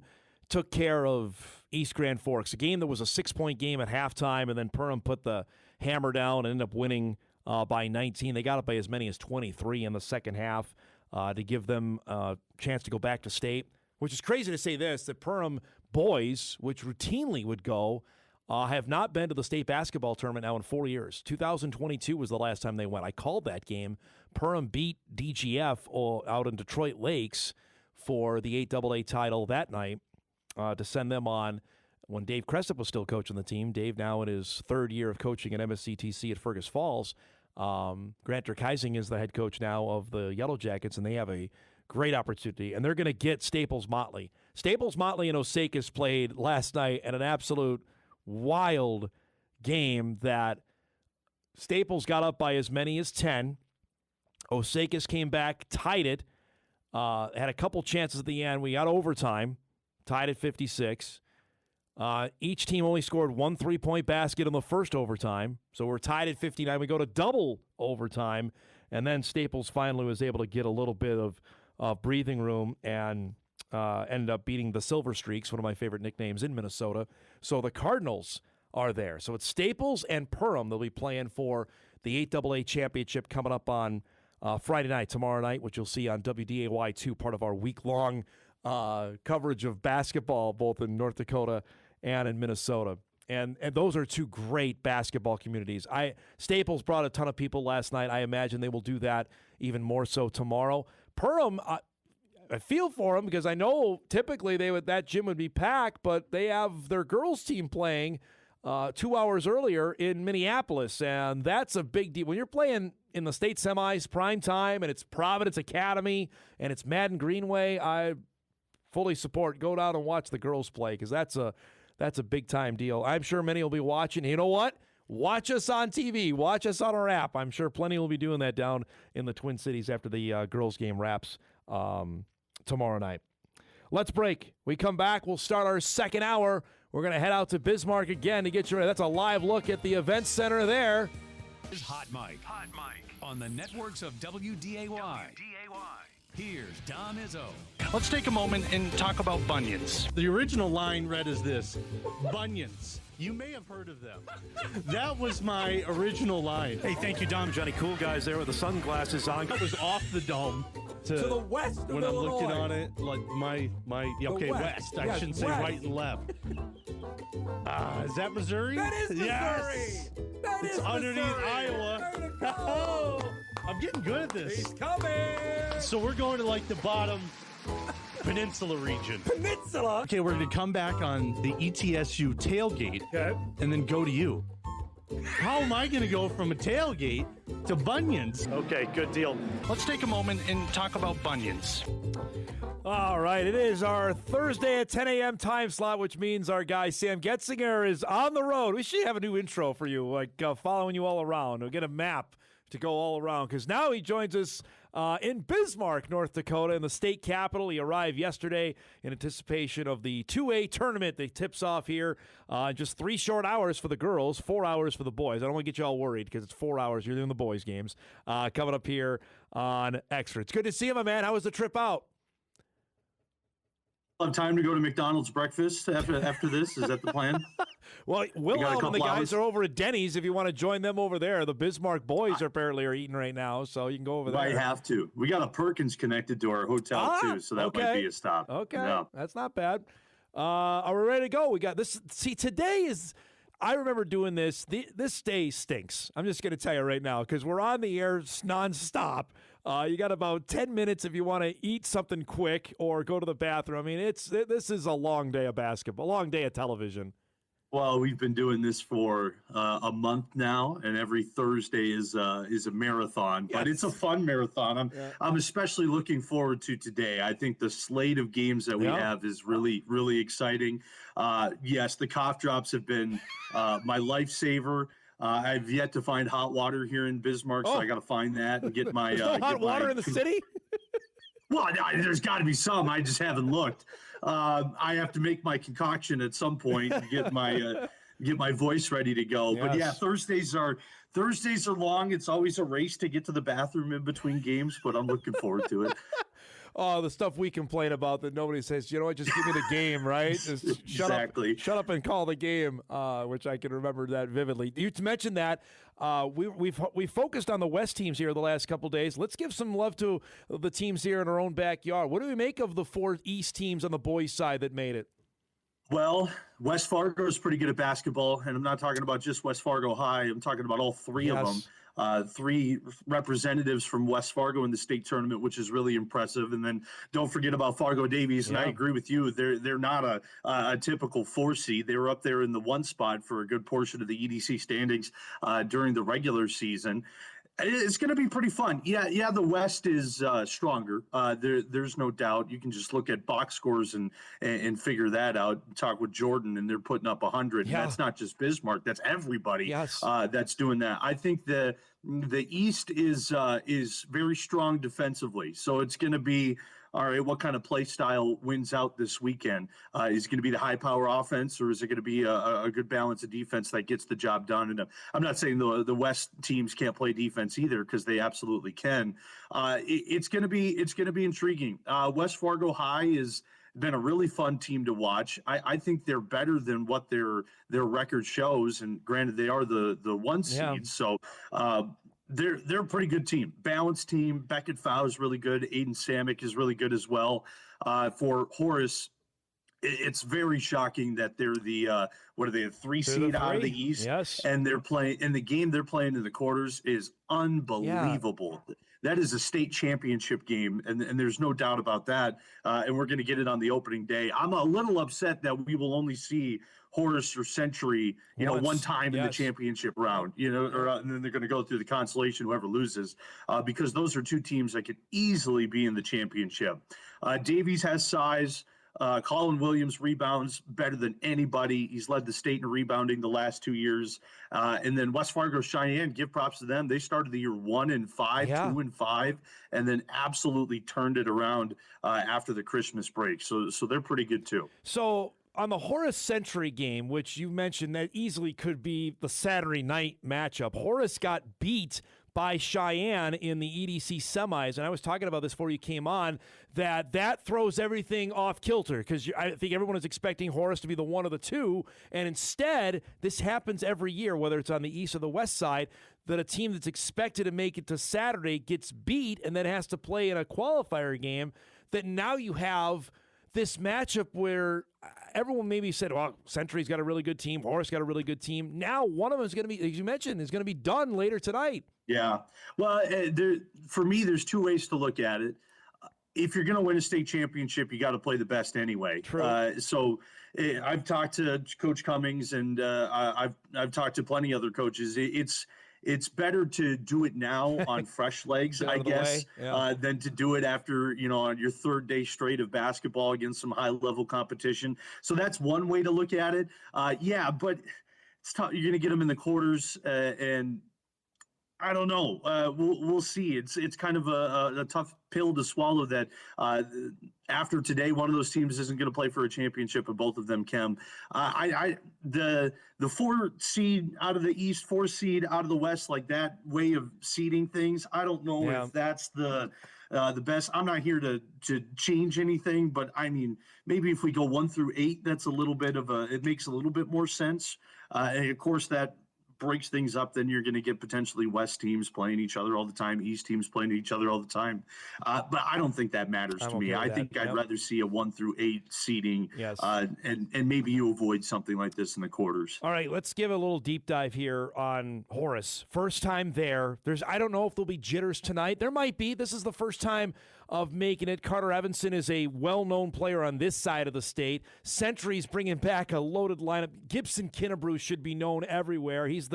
took care of East Grand Forks, a game that was a 6-point game at halftime, and then Perham put the hammer down and ended up winning by 19. They got up by as many as 23 in the second half. to give them a chance to go back to state, which is crazy to say this, the Perham boys, which routinely would go, have not been to the state basketball tournament now in 4 years. 2022 was the last time they went. I called that game. Perham beat DGF out in Detroit Lakes for the 8AA title that night to send them on when Dave Crescent was still coaching the team. Dave now in his third year of coaching at MSCTC at Fergus Falls. Grant Derkeising is the head coach now of the Yellow Jackets, and they have a great opportunity, and they're going to get Staples Motley. Staples Motley and Osakis played last night at an absolute wild game that Staples got up by as many as 10. Osakis came back, tied it, had a couple chances at the end. We got overtime, tied at 56. Each team only scored one 3-point basket in the first overtime, so we're tied at 59. We go to double overtime, and then Staples finally was able to get a little bit of breathing room and ended up beating the Silver Streaks, one of my favorite nicknames in Minnesota. So the Cardinals are there. So it's Staples and Perham they'll be playing for the 8AA championship coming up on Friday night, tomorrow night, which you'll see on WDAY2, part of our week-long coverage of basketball, both in North Dakota and in Minnesota. And those are two great basketball communities. Staples brought a ton of people last night. I imagine they will do that even more so tomorrow. Perham, I feel for them because I know typically that gym would be packed, but they have their girls team playing 2 hours earlier in Minneapolis, and that's a big deal. When you're playing in the state semis prime time and it's Providence Academy and it's Madden Greenway, I fully support go down and watch the girls play because that's a big time deal. I'm sure many will be watching. You know what? Watch us on TV. Watch us on our app. I'm sure plenty will be doing that down in the Twin Cities after the girls game wraps tomorrow night. Let's break. We come back. We'll start our second hour. We're going to head out to Bismarck again to get you ready. That's a live look at the event center there. Is Hot Mike on the networks of WDAY. Here's Dom Izzo. Let's take a moment and talk about bunions. The original line read as this: bunions. You may have heard of them. That was my original line. Hey, thank you, Dom. Johnny Cool Guys there with the sunglasses on. It was off the dome to the west of when Illinois. I'm looking on it, like my west. Yes, I shouldn't say west. right and left. Is that Missouri? That is Missouri. Yes. It's underneath Missouri. Iowa. Go. I'm getting good at this. He's coming. So we're going to like the bottom peninsula region. Peninsula? Okay, we're going to come back on the ETSU tailgate and then go to you. How am I going to go from a tailgate to bunions? Okay, good deal. Let's take a moment and talk about bunions. All right, it is our Thursday at 10 a.m. time slot, which means our guy Sam Goetzinger is on the road. We should have a new intro for you, like following you all around. We'll get a map to go all around because now he joins us in Bismarck, North Dakota, in the state capital. He arrived yesterday in anticipation of the 2A tournament that tips off here. Just 3 short hours for the girls, 4 hours for the boys. I don't want to get you all worried because it's 4 hours. You're doing the boys' games coming up here on Extra. It's good to see you, my man. How was the trip out? Have time to go to McDonald's breakfast after this? Is that the plan? Well, Wilhelm and the guys are over at Denny's if you want to join them over there. The Bismarck boys apparently are eating right now, so you can go over there. I have to. We got a Perkins connected to our hotel, too, so that might be a stop. Okay, yeah. That's not bad. Are we ready to go? We got this. See, today is – I remember doing this. This day stinks. I'm just going to tell you right now because we're on the air nonstop. You got about 10 minutes if you want to eat something quick or go to the bathroom. I mean, this is a long day of basketball, a long day of television. Well, we've been doing this for a month now, and every Thursday is a marathon. But it's a fun marathon. I'm especially looking forward to today. I think the slate of games that we have is really, really exciting. Yes, the cough drops have been my lifesaver. I've yet to find hot water here in Bismarck, so I got to find that and get my hot water in the city. Well, there's got to be some. I just haven't looked. I have to make my concoction at some point and get my voice ready to go. Yes. But yeah, Thursdays are long. It's always a race to get to the bathroom in between games, but I'm looking forward to it. the stuff we complain about that nobody says, you know what, just give me the game, right? Just shut up and call the game, which I can remember that vividly. You mentioned that. We've focused on the West teams here the last couple days. Let's give some love to the teams here in our own backyard. What do we make of the 4 East teams on the boys' side that made it? Well, West Fargo is pretty good at basketball, and I'm not talking about just West Fargo High. I'm talking about all 3 of them. 3 representatives from West Fargo in the state tournament, which is really impressive. And then don't forget about Fargo Davies. And I agree with you. They're not a typical 4 seed. They were up there in the 1 spot for a good portion of the EDC standings during the regular season. It's going to be pretty fun. Yeah. The West is stronger. There's no doubt. You can just look at box scores and figure that out. Talk with Jordan, and they're putting up 100. Yeah. That's not just Bismarck. That's everybody. That's doing that. I think the East is very strong defensively. So it's going to be, all right, what kind of play style wins out this weekend? Is it going to be the high-power offense, or is it going to be a good balance of defense that gets the job done? And I'm not saying the West teams can't play defense either, because they absolutely can. It's going to be intriguing. West Fargo High has been a really fun team to watch. I think they're better than what their record shows, and granted, they are the 1 seed. So. They're a pretty good team, balanced team. Beckett Fow is really good. Aiden Samick is really good as well. For Horace, it's very shocking that they're the 3 seed out of the East. Yes, and they're playing in the game. They're playing in the quarters is unbelievable. Yeah. That is a state championship game, and there's no doubt about that. And we're going to get it on the opening day. I'm a little upset that we will only see Horace or Century, one time in the championship round, and then they're going to go through the consolation, whoever loses, because those are 2 teams that could easily be in the championship. Davies has size. Colin Williams rebounds better than anybody. He's led the state in rebounding the last 2 years. And then West Fargo Cheyenne, give props to them. They started the year 1-5, 2-5, and then absolutely turned it around after the Christmas break. So they're pretty good too. So on the Horace Century game, which you mentioned that easily could be the Saturday night matchup, Horace got beat by Cheyenne in the EDC semis, and I was talking about this before you came on, that throws everything off kilter, because I think everyone is expecting Horace to be the 1 of the 2, and instead, this happens every year, whether it's on the east or the west side, that a team that's expected to make it to Saturday gets beat and then has to play in a qualifier game, that now you have this matchup where everyone maybe said, well, Century's got a really good team, Horace got a really good team. Now one of them is going to be, as you mentioned, is going to be done later tonight. Yeah. Well, for me, there's 2 ways to look at it. If you're going to win a state championship, you got to play the best anyway. True. So I've talked to Coach Cummings, and I've talked to plenty of other coaches. It's better to do it now on fresh legs, I guess, than to do it after, on your 3rd day straight of basketball against some high-level competition. So that's one way to look at it. But it's tough. You're going to get them in the quarters, and I don't know. We'll see. It's kind of a tough pill to swallow that after today, one of those teams isn't going to play for a championship, and both of them can. The 4 seed out of the East, 4 seed out of the West, like that way of seeding things, I don't know if that's the best. I'm not here to change anything, but I mean, maybe if we go 1 through 8, that's a little bit it makes a little bit more sense. And of course, that breaks things up. Then you're going to get potentially West teams playing each other all the time, East teams playing each other all the time. But I don't think that matters to me. I think I'd rather see a 1 through 8 seeding, and maybe you avoid something like this in the quarters. All right, let's give a little deep dive here on Horace. First time there. I don't know if there'll be jitters tonight. There might be. This is the first time of making it. Carter Evanson is a well-known player on this side of the state. Century's bringing back a loaded lineup. Gibson Kinnebrew should be known everywhere. He's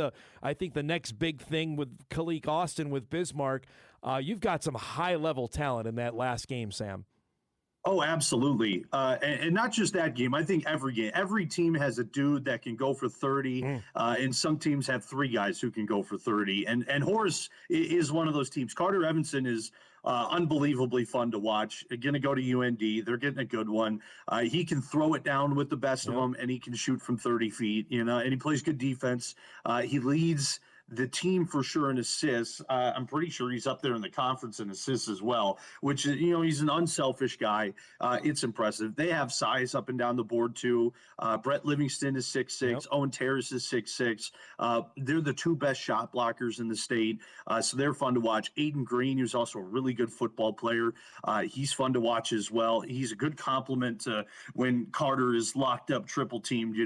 I think the next big thing with Kalik Austin with Bismarck. You've got some high-level talent in that last game, Sam. Oh, absolutely. And not just that game. I think every game. Every team has a dude that can go for 30, and some teams have 3 guys who can go for 30. And Horace is one of those teams. Carter Evanson is unbelievably fun to watch. Going to go to UND. They're getting a good one. He can throw it down with the best of them, and he can shoot from 30 feet, and he plays good defense. He leads the team for sure in assists. I'm pretty sure he's up there in the conference in assists as well, which is, he's an unselfish guy. It's impressive. They have size up and down the board too. Brett Livingston is 6'6". Yep. Owen Terrace is 6'6". They're the two best shot blockers in the state. So they're fun to watch. Aiden Green, who's also a really good football player. He's fun to watch as well. He's a good complement to when Carter is locked up, triple teamed,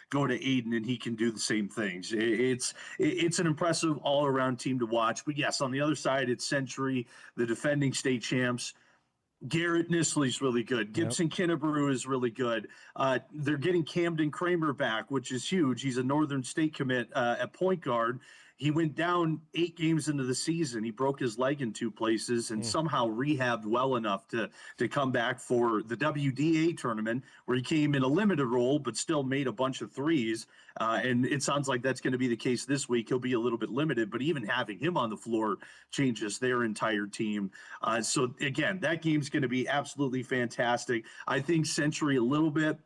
go to Aiden and he can do the same things. It's an impressive all-around team to watch. But yes, on the other side, it's Century, the defending state champs. Garrett Nisley's really good. Gibson Kinnebrew is really good. They're getting Camden Kramer back, which is huge. He's a Northern State commit at point guard. He went down 8 games into the season. He broke his leg in 2 places and somehow rehabbed well enough to come back for the WDA tournament, where he came in a limited role but still made a bunch of threes. And it sounds like that's going to be the case this week. He'll be a little bit limited, but even having him on the floor changes their entire team. So, again, that game's going to be absolutely fantastic. I think Century a little bit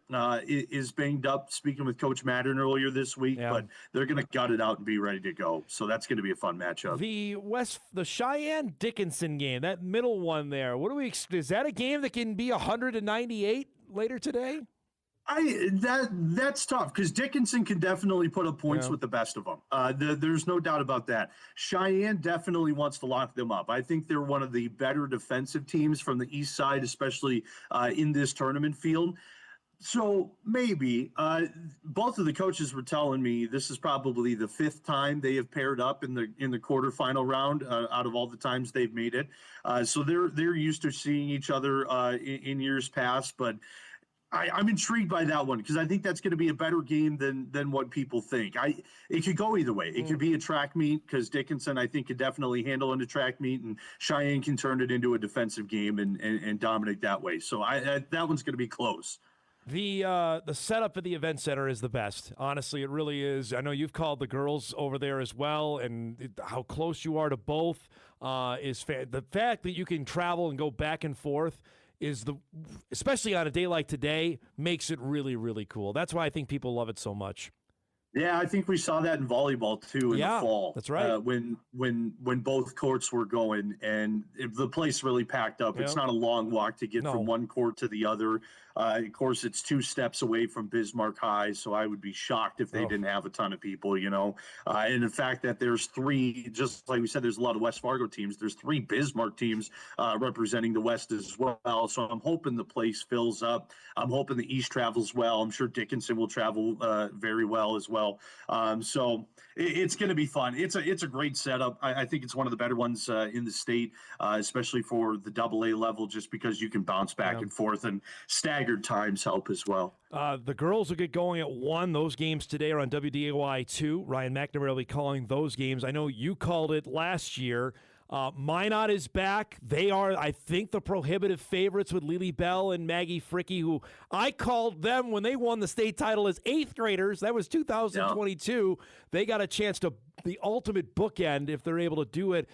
is banged up, speaking with Coach Madden earlier this week, but they're going to gut it out and be ready to go. So that's going to be a fun matchup. The Cheyenne Dickinson game, that middle one there, is that a game that can be 198 later today? That's tough because Dickinson can definitely put up points with the best of them. There's no doubt about that. Cheyenne definitely wants to lock them up. I think they're one of the better defensive teams from the east side, especially in this tournament field. So maybe both of the coaches were telling me this is probably the 5th time they have paired up in the quarterfinal round out of all the times they've made it. So they're used to seeing each other in years past, but I'm intrigued by that one because I think that's going to be a better game than what people think. It could go either way. It could be a track meet because Dickinson, I think, could definitely handle in a track meet, and Cheyenne can turn it into a defensive game and dominate that way. So that one's going to be close. The setup at the event center is the best. Honestly, it really is. I know you've called the girls over there as well, and how close you are to both is the fact that you can travel and go back and forth is especially on a day like today, makes it really, really cool. That's why I think people love it so much. Yeah, I think we saw that in volleyball too in the fall. That's right. When both courts were going and the place really packed up. It's not a long walk to get from one court to the other. Of course, it's 2 steps away from Bismarck High, so I would be shocked if they didn't have a ton of people, And the fact that there's 3, just like we said, there's a lot of West Fargo teams. There's 3 Bismarck teams representing the West as well. So I'm hoping the place fills up. I'm hoping the East travels well. I'm sure Dickinson will travel very well as well. So it's going to be fun. It's a great setup. I think it's one of the better ones in the state, especially for the AA level, just because you can bounce back and forth, and staggered times help as well. The girls will get going at 1. Those games today are on WDAY 2. Ryan McNamara will be calling those games. I know you called it last year. Minot is back. They are, I think, the prohibitive favorites with Lily Bell and Maggie Fricke, who I called them when they won the state title as 8th graders. That was 2022. They got a chance to the ultimate bookend if they're able to do it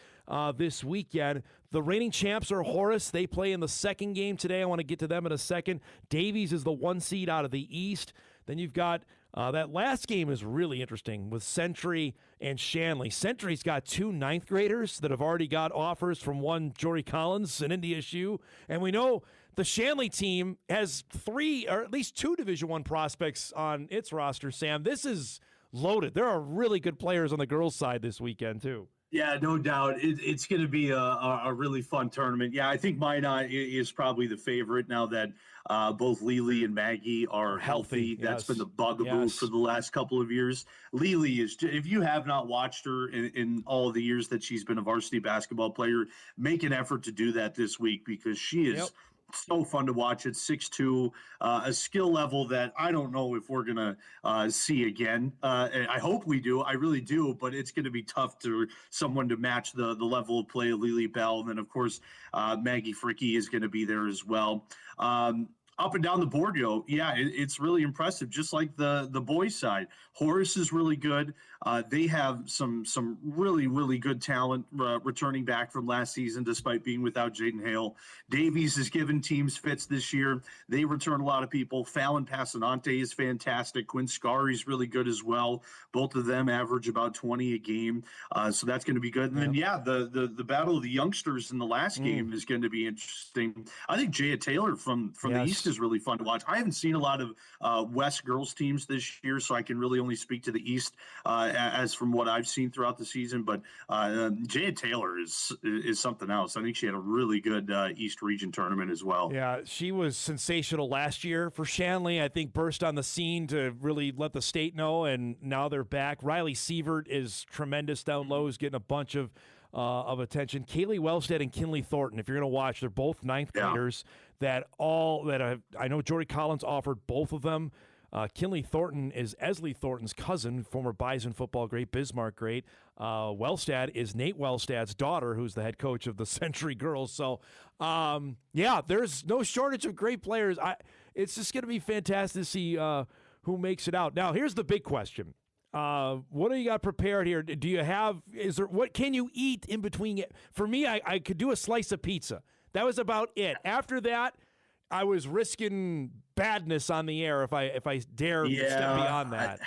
this weekend. The reigning champs are Horace. They play in the 2nd game today. I want to get to them in a second. Davies is the 1 seed out of the East. Then you've got that last game is really interesting with Century and Shanley. Century's got 2 9th graders that have already got offers from one Jory Collins and NDSU. And we know the Shanley team has 3 or at least 2 Division I prospects on its roster, Sam. This is loaded. There are really good players on the girls' side this weekend, too. Yeah, no doubt. It's going to be a really fun tournament. Yeah, I think Minot is probably the favorite now that both Lily and Maggie are healthy. That's been the bugaboo for the last couple of years. Lily is, if you have not watched her in all of the years that she's been a varsity basketball player, make an effort to do that this week because she is so fun to watch at 6'2", a skill level that I don't know if we're going to see again. And I hope we do. I really do. But it's going to be tough to someone to match the level of play of Lily Bell. And then, of course, Maggie Fricke is going to be there as well. up and down the board, it's really impressive. Just like the boys' side, Horace is really good. They have some really, really good talent returning back from last season, despite being without Jaden Hale. Davies has given teams fits this year. They return a lot of people. Fallon Passanante is fantastic. Quinn Scarry's really good as well. Both of them average about 20 a game, so that's going to be good. And then the battle of the youngsters in the last game is going to be interesting. I think Jaya Taylor from the East is really fun to watch. I haven't seen a lot of West girls teams this year, so I can really only speak to the East as from what I've seen throughout the season. But Jaya Taylor is something else. I think she had a really good East region tournament as well. Yeah, she was sensational last year for Shanley. I think burst on the scene to really let the state know, and now they're back. Riley Sievert is tremendous down low, is getting a bunch of attention. Kaylee Wellstead and Kinley Thornton, if you're going to watch, they're both ninth graders I know Jory Collins offered both of them. Kinley Thornton is Esley Thornton's cousin, former Bison football great, Bismarck great. Wellstad is Nate Wellstad's daughter, who's the head coach of the Century Girls. So, there's no shortage of great players. It's just going to be fantastic to see who makes it out. Now, here's the big question. What do you got prepared here? What can you eat in between it? For me, I could do a slice of pizza. That was about it. After that, I was risking badness on the air if I dare step beyond that.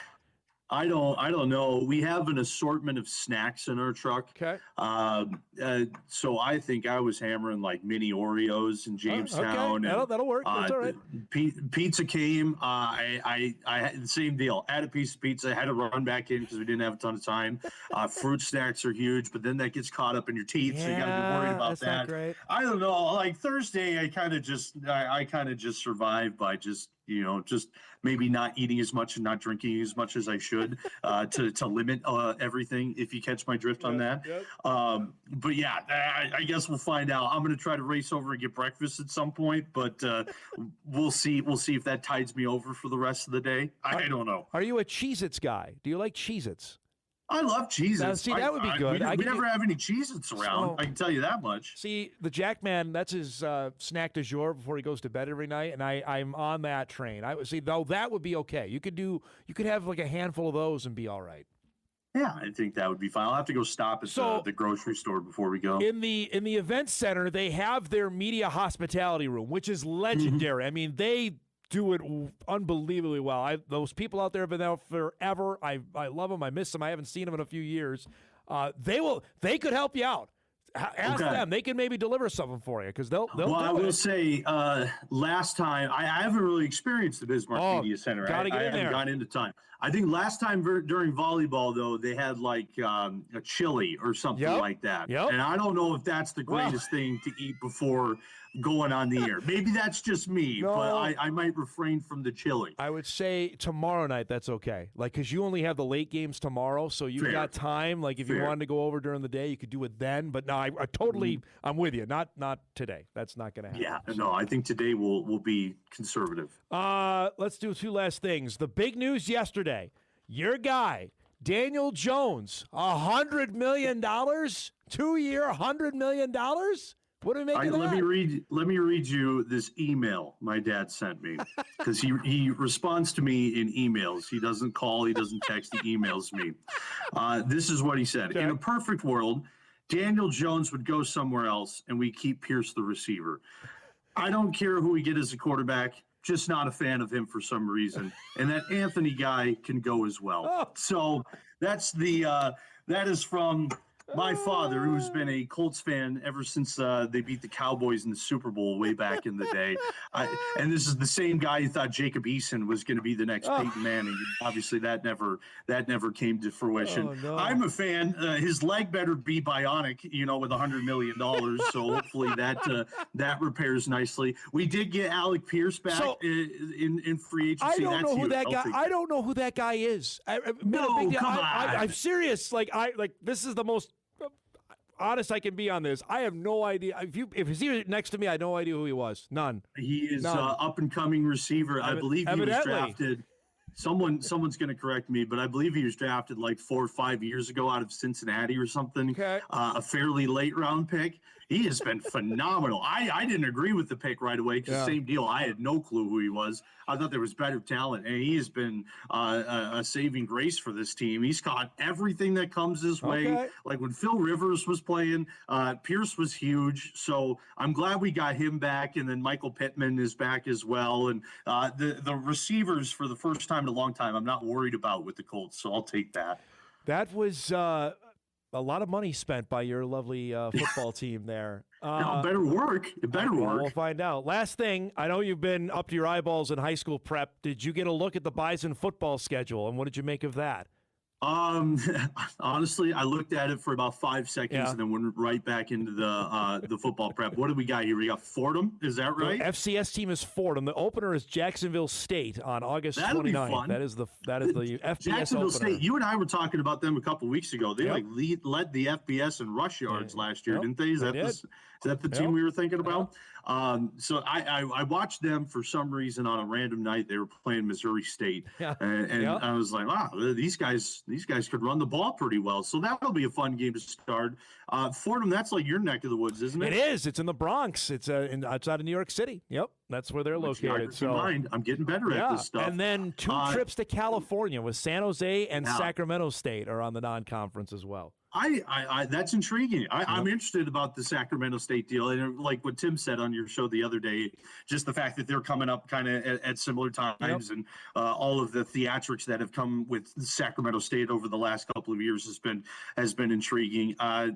I don't know. We have an assortment of snacks in our truck. Okay. So I think I was hammering like mini Oreos in Jamestown. Okay. That'll work. That's all right. Pizza came. I had the same deal. Had a piece of pizza. Had to run back in because we didn't have a ton of time. Fruit snacks are huge, but then that gets caught up in your teeth, so you got to be worried about that. Not great. I don't know. Like Thursday, I kind of just survived by just maybe not eating as much and not drinking as much as I should to limit everything, if you catch my drift on that. Yep. But yeah, I guess we'll find out. I'm going to try to race over and get breakfast at some point, but we'll see. We'll see if that tides me over for the rest of the day. I don't know. Are you a Cheez-Its guy? Do you like Cheez-Its? I love Cheez-Its. Now, see, that would be good. We never have any Cheez-Its around. I can tell you that much. See, the Jackman, that's his snack du jour before he goes to bed every night, and I'm on that train. That would be okay. You could have like a handful of those and be all right. Yeah, I think that would be fine. I'll have to go stop at the grocery store before we go. In the event center, they have their media hospitality room, which is legendary. I mean, they do it unbelievably well. Those people out there have been there forever. I love them. I miss them. I haven't seen them in a few years. They could help you out. Ask them. They can maybe deliver something for you because they'll. Well, I will say, last time I haven't really experienced the Bismarck Media Center. I haven't gone into time. I think last time during volleyball, though, they had like a chili or something like that. Yep. And I don't know if that's the greatest thing to eat before going on the air. Maybe that's just me, but I might refrain from the chili. I would say tomorrow night, that's okay. Like, because you only have the late games tomorrow, so you've got time. Like, if you wanted to go over during the day, you could do it then. But no, I totally, I'm with you. Not today. That's not going to happen. Yeah, no, I think today will be conservative. Let's do two last things. The big news yesterday, your guy, Daniel Jones, $100 million, 2-year, $100 million. What do we make of that? Let me read you this email my dad sent me, because he responds to me in emails. He doesn't call, he doesn't text, he emails me. This is what he said. Okay. In a perfect world, Daniel Jones would go somewhere else and we keep Pierce the receiver. I don't care who we get as a quarterback, just not a fan of him for some reason. And that Anthony guy can go as well. Oh. So that's that is from my father, who's been a Colts fan ever since they beat the Cowboys in the Super Bowl way back in the day. And this is the same guy who thought Jacob Eason was going to be the next Peyton Manning. Obviously, that never came to fruition. Oh, no. I'm a fan. His leg better be bionic, with $100 million. So hopefully that repairs nicely. We did get Alec Pierce back in free agency. I don't know who that guy. I don't know who that guy is. Come on. I'm serious. This is the most honest I can be on this. I have no idea. If he's here next to me, I have no idea who he was. None. He is up and coming receiver. I believe he was drafted. Someone's going to correct me, but I believe he was drafted like 4 or 5 years ago out of Cincinnati or something. Okay. A fairly late round pick. He has been phenomenal. I didn't agree with the pick right away because same deal. I had no clue who he was. I thought there was better talent, and he has been a saving grace for this team. He's caught everything that comes his way. Like when Phil Rivers was playing, Pierce was huge. So I'm glad we got him back, and then Michael Pittman is back as well. And the receivers for the first time in a long time, I'm not worried about with the Colts, so I'll take that. That was a lot of money spent by your lovely football team there. No, better work. It better work. We'll find out. Last thing, I know you've been up to your eyeballs in high school prep. Did you get a look at the Bison football schedule, and what did you make of that? Honestly, I looked at it for about 5 seconds and then went right back into the football prep. What do we got here? We got Fordham. Is that right? The FCS team is Fordham. The opener is Jacksonville State on August 29th. That is the FBS Jacksonville opener. State. You and I were talking about them a couple weeks ago. They led the FBS in rush yards last year, didn't they? Is that the team we were thinking about? So I watched them for some reason on a random night. They were playing Missouri State, and I was like, wow, these guys could run the ball pretty well. So that'll be a fun game to start. Fordham, that's like your neck of the woods, isn't it? It is. It's in the Bronx. It's outside of New York City. Yep, that's where they're located. So I'm getting better at this stuff. And then two trips to California with San Jose and Sacramento State are on the non-conference as well. I that's intriguing. I'm interested about the Sacramento State deal, and like what Tim said on your show the other day, just the fact that they're coming up kind of at similar times, and all of the theatrics that have come with Sacramento State over the last couple of years has been intriguing. A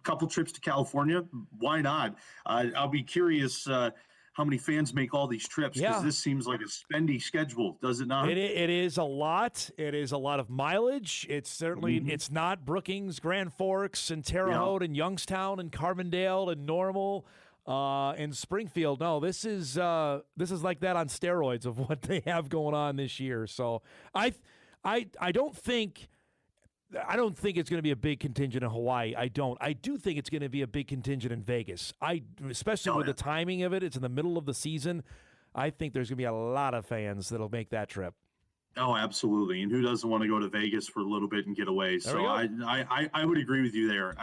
couple trips to California, why not? I'll be curious. How many fans make all these trips? Because this seems like a spendy schedule, does it not? It is a lot. It is a lot of mileage. It's certainly it's not Brookings, Grand Forks, and Terre Haute, and Youngstown, and Carbondale, and Normal, and Springfield. No, this is like that on steroids of what they have going on this year. So I don't think it's going to be a big contingent in Hawaii. I do think it's going to be a big contingent in Vegas. Especially with the timing of it. It's in the middle of the season. I think there's going to be a lot of fans that'll make that trip. Oh, absolutely. And who doesn't want to go to Vegas for a little bit and get away? So I would agree with you there.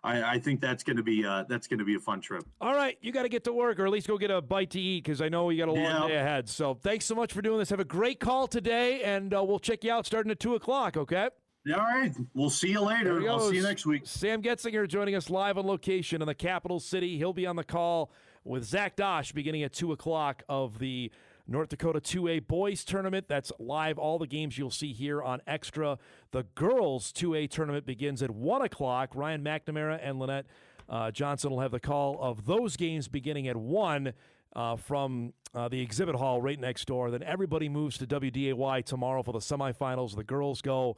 I think that's going to be a fun trip. All right, you got to get to work, or at least go get a bite to eat, because I know you got a long day ahead. So thanks so much for doing this. Have a great call today, and we'll check you out starting at 2:00. Okay. All right. We'll see you later. I'll see you next week. Sam Goetzinger joining us live on location in the capital city. He'll be on the call with Zach Dosh beginning at 2:00 of the North Dakota 2A Boys Tournament. That's live. All the games you'll see here on Extra. The Girls 2A Tournament begins at 1:00. Ryan McNamara and Lynette Johnson will have the call of those games beginning at 1 from the exhibit hall right next door. Then everybody moves to WDAY tomorrow for the semifinals. The girls go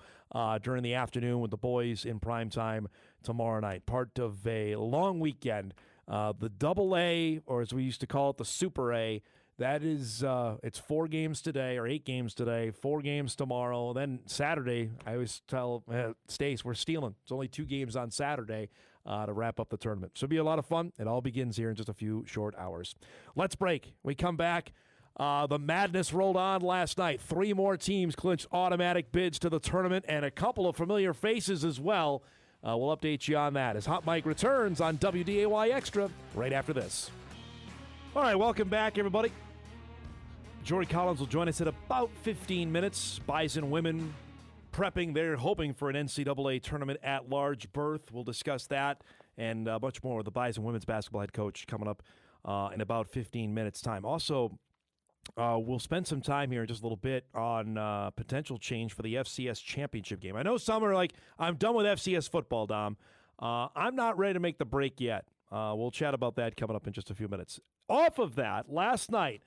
during the afternoon with the boys in prime time tomorrow night. Part of a long weekend. The AA, or as we used to call it, the Super A, that is, it's 4 games today, or 8 games today, 4 games tomorrow. Then Saturday, I always tell Stace, we're stealing. It's only 2 games on Saturday to wrap up the tournament. So it'll be a lot of fun. It all begins here in just a few short hours. Let's break. We come back. The madness rolled on last night. 3 more teams clinched automatic bids to the tournament, and a couple of familiar faces as well. We'll update you on that as Hot Mike returns on WDAY Extra right after this. All right, welcome back, everybody. Jory Collins will join us in about 15 minutes. Bison women prepping. They're hoping for an NCAA tournament at large berth. We'll discuss that and much more with the Bison women's basketball head coach coming up in about 15 minutes' time. Also, we'll spend some time here in just a little bit on potential change for the FCS championship game. I know some are like, I'm done with FCS football, Dom. I'm not ready to make the break yet. We'll chat about that coming up in just a few minutes. Off of that, last night,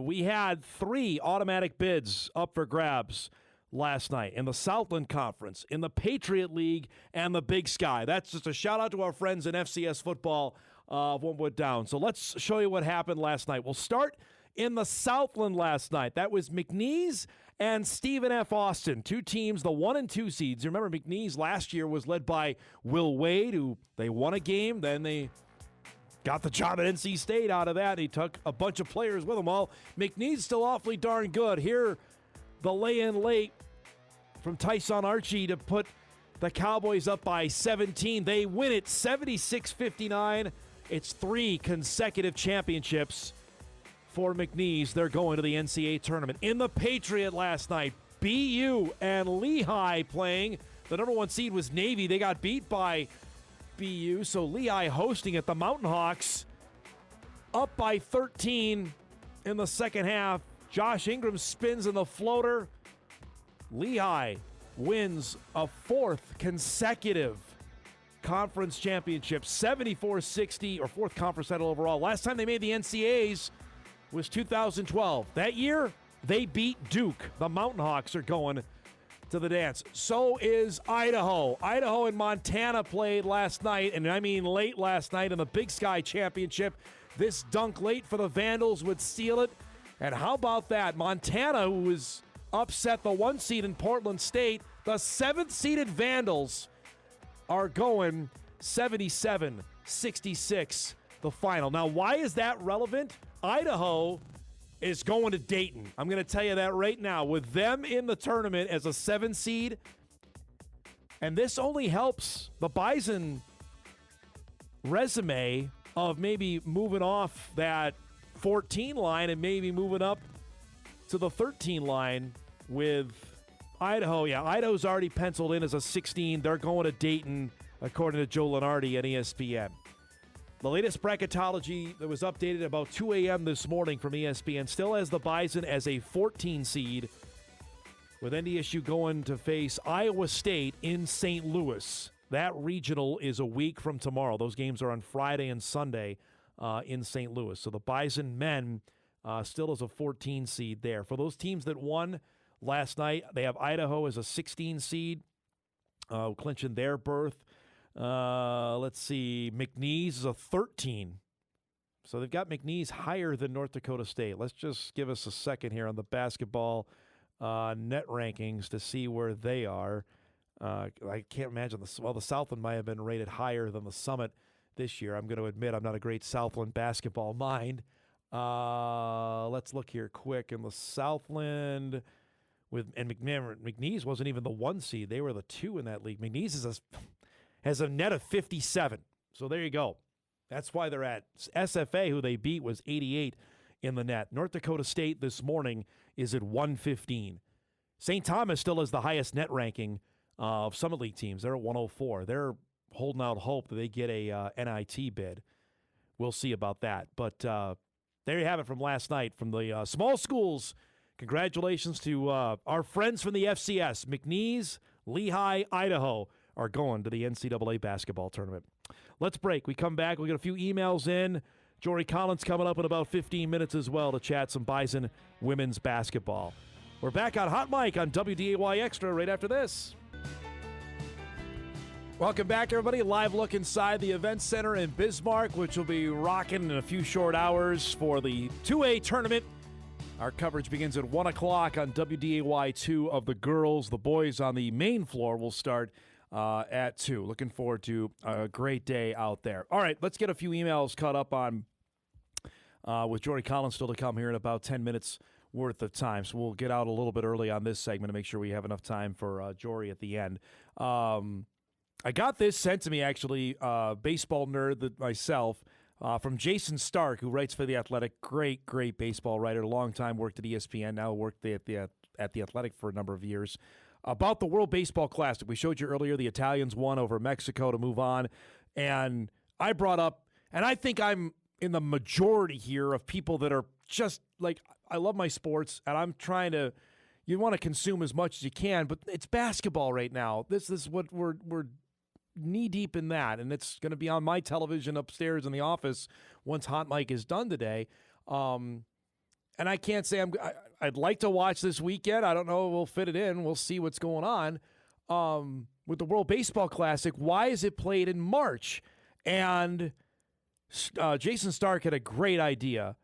we had 3 automatic bids up for grabs last night in the Southland Conference, in the Patriot League, and the Big Sky. That's just a shout-out to our friends in FCS football of Woodwood Down. So let's show you what happened last night. We'll start in the Southland last night. That was McNeese and Stephen F. Austin, 2 teams, the 1 and 2 seeds. You remember McNeese last year was led by Will Wade, who they won a game, then they got the job at NC State out of that. He took a bunch of players with him all. McNeese still awfully darn good. Here, the lay-in late from Tyson Archie to put The Cowboys up by 17. They win it 76-59. It's 3 consecutive championships for McNeese. They're going to the NCAA tournament. In the Patriot last night, BU and Lehigh playing. The number 1 seed was Navy. They got beat by BU, so Lehigh hosting it. The Mountain Hawks up by 13 in the second half. Josh Ingram spins in the floater. Lehigh wins a 4th consecutive conference championship, 74-60, or 4th conference title overall. Last time they made the NCAAs was 2012. That year, they beat Duke. The Mountain Hawks are going to the dance. So is Idaho. Idaho and Montana played last night, and I mean late last night in the Big Sky Championship. This dunk late for the Vandals would seal it. And how about that? Montana, who was upset the 1 seed in Portland State, the 7th-seeded Vandals are going 77-66, the final. Now, why is that relevant? Idaho is going to Dayton. I'm going to tell you that right now. With them in the tournament as a 7 seed, and this only helps the Bison resume of maybe moving off that 14 line and maybe moving up to the 13 line with Idaho. Yeah, Idaho's already penciled in as a 16. They're going to Dayton, according to Joe Lenardi at ESPN. The latest bracketology that was updated about 2 a.m. this morning from ESPN still has the Bison as a 14 seed, with NDSU going to face Iowa State in St. Louis. That regional is a week from tomorrow. Those games are on Friday and Sunday in St. Louis. So the Bison men still as a 14 seed there. For those teams that won last night, they have Idaho as a 16 seed, clinching their berth. Let's see. McNeese is a 13. So they've got McNeese higher than North Dakota State. Let's just give us a second here on the basketball net rankings to see where they are. I can't imagine the Southland might have been rated higher than the Summit this year. I'm going to admit I'm not a great Southland basketball mind. Let's look here quick. In the Southland, McNeese wasn't even the 1 seed. They were the 2 in that league. McNeese has a net of 57. So there you go. That's why they're at. SFA, who they beat, was 88 in the net. North Dakota State this morning is at 115. St. Thomas still has the highest net ranking of Summit League teams. They're at 104. They're holding out hope that they get a NIT bid. We'll see about that. But there you have it from last night from the small schools. Congratulations to our friends from the FCS. McNeese, Lehigh, Idaho are going to the NCAA basketball tournament. Let's break. We come back. We got a few emails in. Jory Collins coming up in about 15 minutes as well to chat some Bison women's basketball. We're back on Hot Mic on WDAY Extra right after this. Welcome back, everybody. Live look inside the Event Center in Bismarck, which will be rocking in a few short hours for the 2A tournament. Our coverage begins at 1 o'clock on WDAY2 of the girls. The boys on the main floor will start at 2. Looking forward to a great day out there. All right, let's get a few emails caught up on with Jory Collins still to come here in about 10 minutes worth of time. So we'll get out a little bit early on this segment to make sure we have enough time for Jory at the end. I got this sent to me, actually, baseball nerd myself, from Jason Stark, who writes for The Athletic. Great, great baseball writer. A long time worked at ESPN, now worked at the Athletic for a number of years. About the World Baseball Classic. We showed you earlier the Italians won over Mexico to move on. And I brought up, and I think I'm in the majority here of people that are just like, I love my sports, and I'm trying to, you want to consume as much as you can, but it's basketball right now. This is what we're knee-deep in that, and it's going to be on my television upstairs in the office once Hot Mic is done today. And I can't say I'd like to watch this weekend. I don't know if we'll fit it in. We'll see what's going on. With the World Baseball Classic, why is it played in March? And Jason Stark had a great idea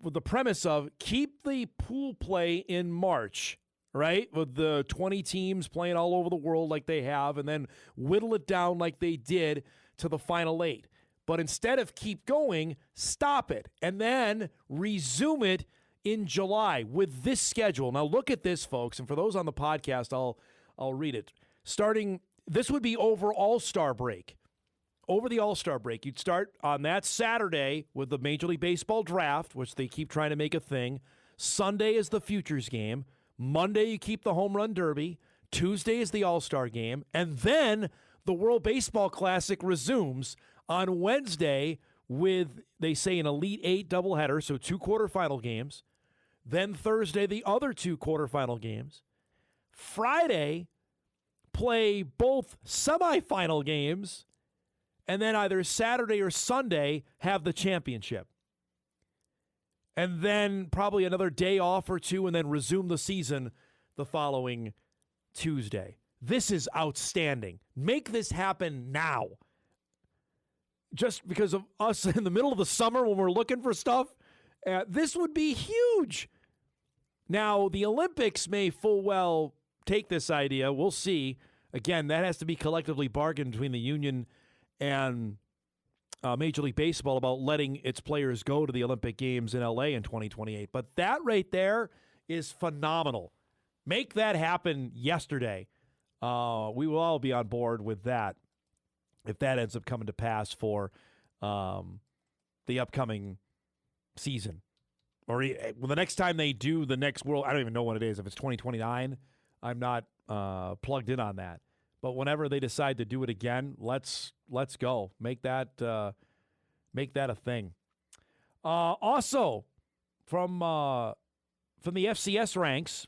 with the premise of keep the pool play in March, right? With the 20 teams playing all over the world like they have, and then whittle it down like they did to the Final 8. But instead of keep going, stop it, and then resume it in July with this schedule. Now look at this, folks, and for those on the podcast, I'll read it. Starting this would be over All-Star break. Over the All-Star break, you'd start on that Saturday with the Major League Baseball draft, which they keep trying to make a thing. Sunday is the Futures game. Monday, you keep the Home Run Derby. Tuesday is the All-Star game. And then the World Baseball Classic resumes on Wednesday with, they say, an Elite Eight doubleheader, so 2 quarterfinal games. Then Thursday, the other 2 quarterfinal games. Friday, play both semifinal games. And then either Saturday or Sunday have the championship. And then probably another day off or 2 and then resume the season the following Tuesday. This is outstanding. Make this happen now. Just because of us in the middle of the summer when we're looking for stuff, this would be huge. Now, the Olympics may full well take this idea. We'll see. Again, that has to be collectively bargained between the union and Major League Baseball about letting its players go to the Olympic Games in LA in 2028. But that right there is phenomenal. Make that happen yesterday. We will all be on board with that if that ends up coming to pass for the upcoming season. Or the next time they do the next World, I don't even know when it is. If it's 2029, I'm not plugged in on that. But whenever they decide to do it again, let's go. Make that a thing. Also, from the FCS ranks,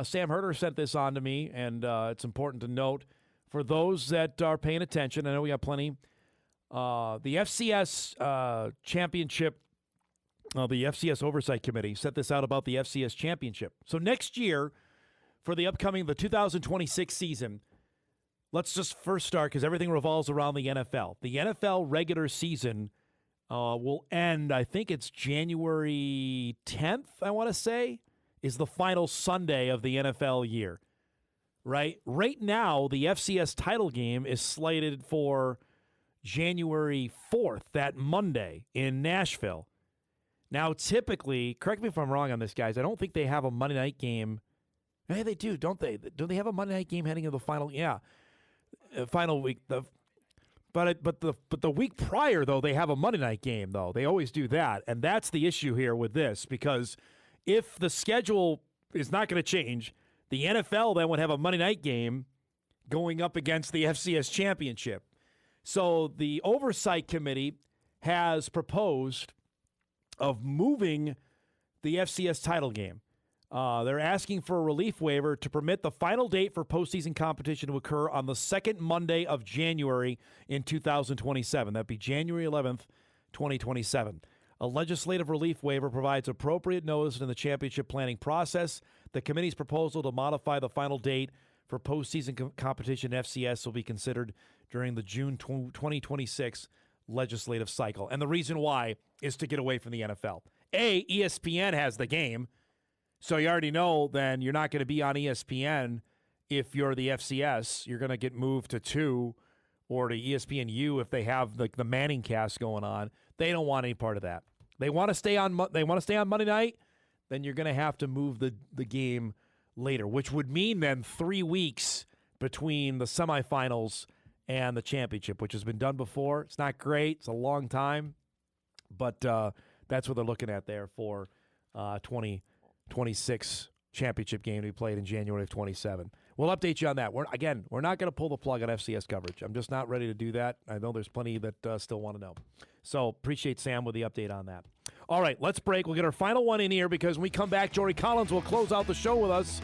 Sam Herder sent this on to me, and it's important to note for those that are paying attention. I know we got plenty. The FCS championship, the FCS Oversight Committee set this out about the FCS championship. So next year, for the 2026 season, let's just first start because everything revolves around the NFL. The NFL regular season will end, I think it's January 10th, I want to say, is the final Sunday of the NFL year. Right now, the FCS title game is slated for January 4th, that Monday in Nashville. Now, typically, correct me if I'm wrong on this, guys, I don't think they have a Monday night game. Hey, they do, don't they? Do they have a Monday night game heading into the final? Yeah, final week. But the week prior, though, they have a Monday night game, though. They always do that, and that's the issue here with this, because if the schedule is not going to change, the NFL then would have a Monday night game going up against the FCS championship. So the Oversight Committee has proposed of moving the FCS title game. They're asking for a relief waiver to permit the final date for postseason competition to occur on the second Monday of January in 2027. That'd be January 11th, 2027. A legislative relief waiver provides appropriate notice in the championship planning process. The committee's proposal to modify the final date for postseason competition FCS will be considered during the June 2026 legislative cycle. And the reason why is to get away from the NFL. ESPN has the game. So you already know then you're not going to be on ESPN if you're the FCS. You're going to get moved to 2 or to ESPNU if they have the Manning cast going on. They don't want any part of that. They want to stay on Monday night, then you're going to have to move the game later, which would mean then 3 weeks between the semifinals and the championship, which has been done before. It's not great. It's a long time, but that's what they're looking at there for 2026 championship game to be played in January of 27. We'll update you on that. We're not going to pull the plug on FCS coverage. I'm just not ready to do that. I know there's plenty that still want to know. So appreciate Sam with the update on that. All right, let's break. We'll get our final one in here because when we come back, Jory Collins will close out the show with us,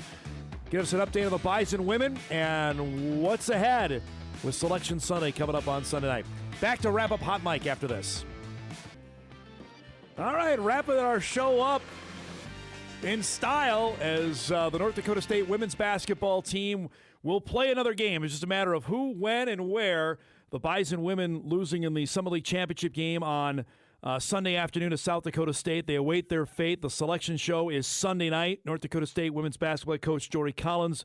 give us an update on the Bison women and what's ahead with Selection Sunday coming up on Sunday night. Back to wrap up Hot Mic after this. All right, wrapping our show up in style as the North Dakota State women's basketball team will play another game. It's just a matter of who, when, and where. The Bison women losing in the Summit League Championship game on Sunday afternoon to South Dakota State. They await their fate. The selection show is Sunday night. North Dakota State women's basketball coach Jory Collins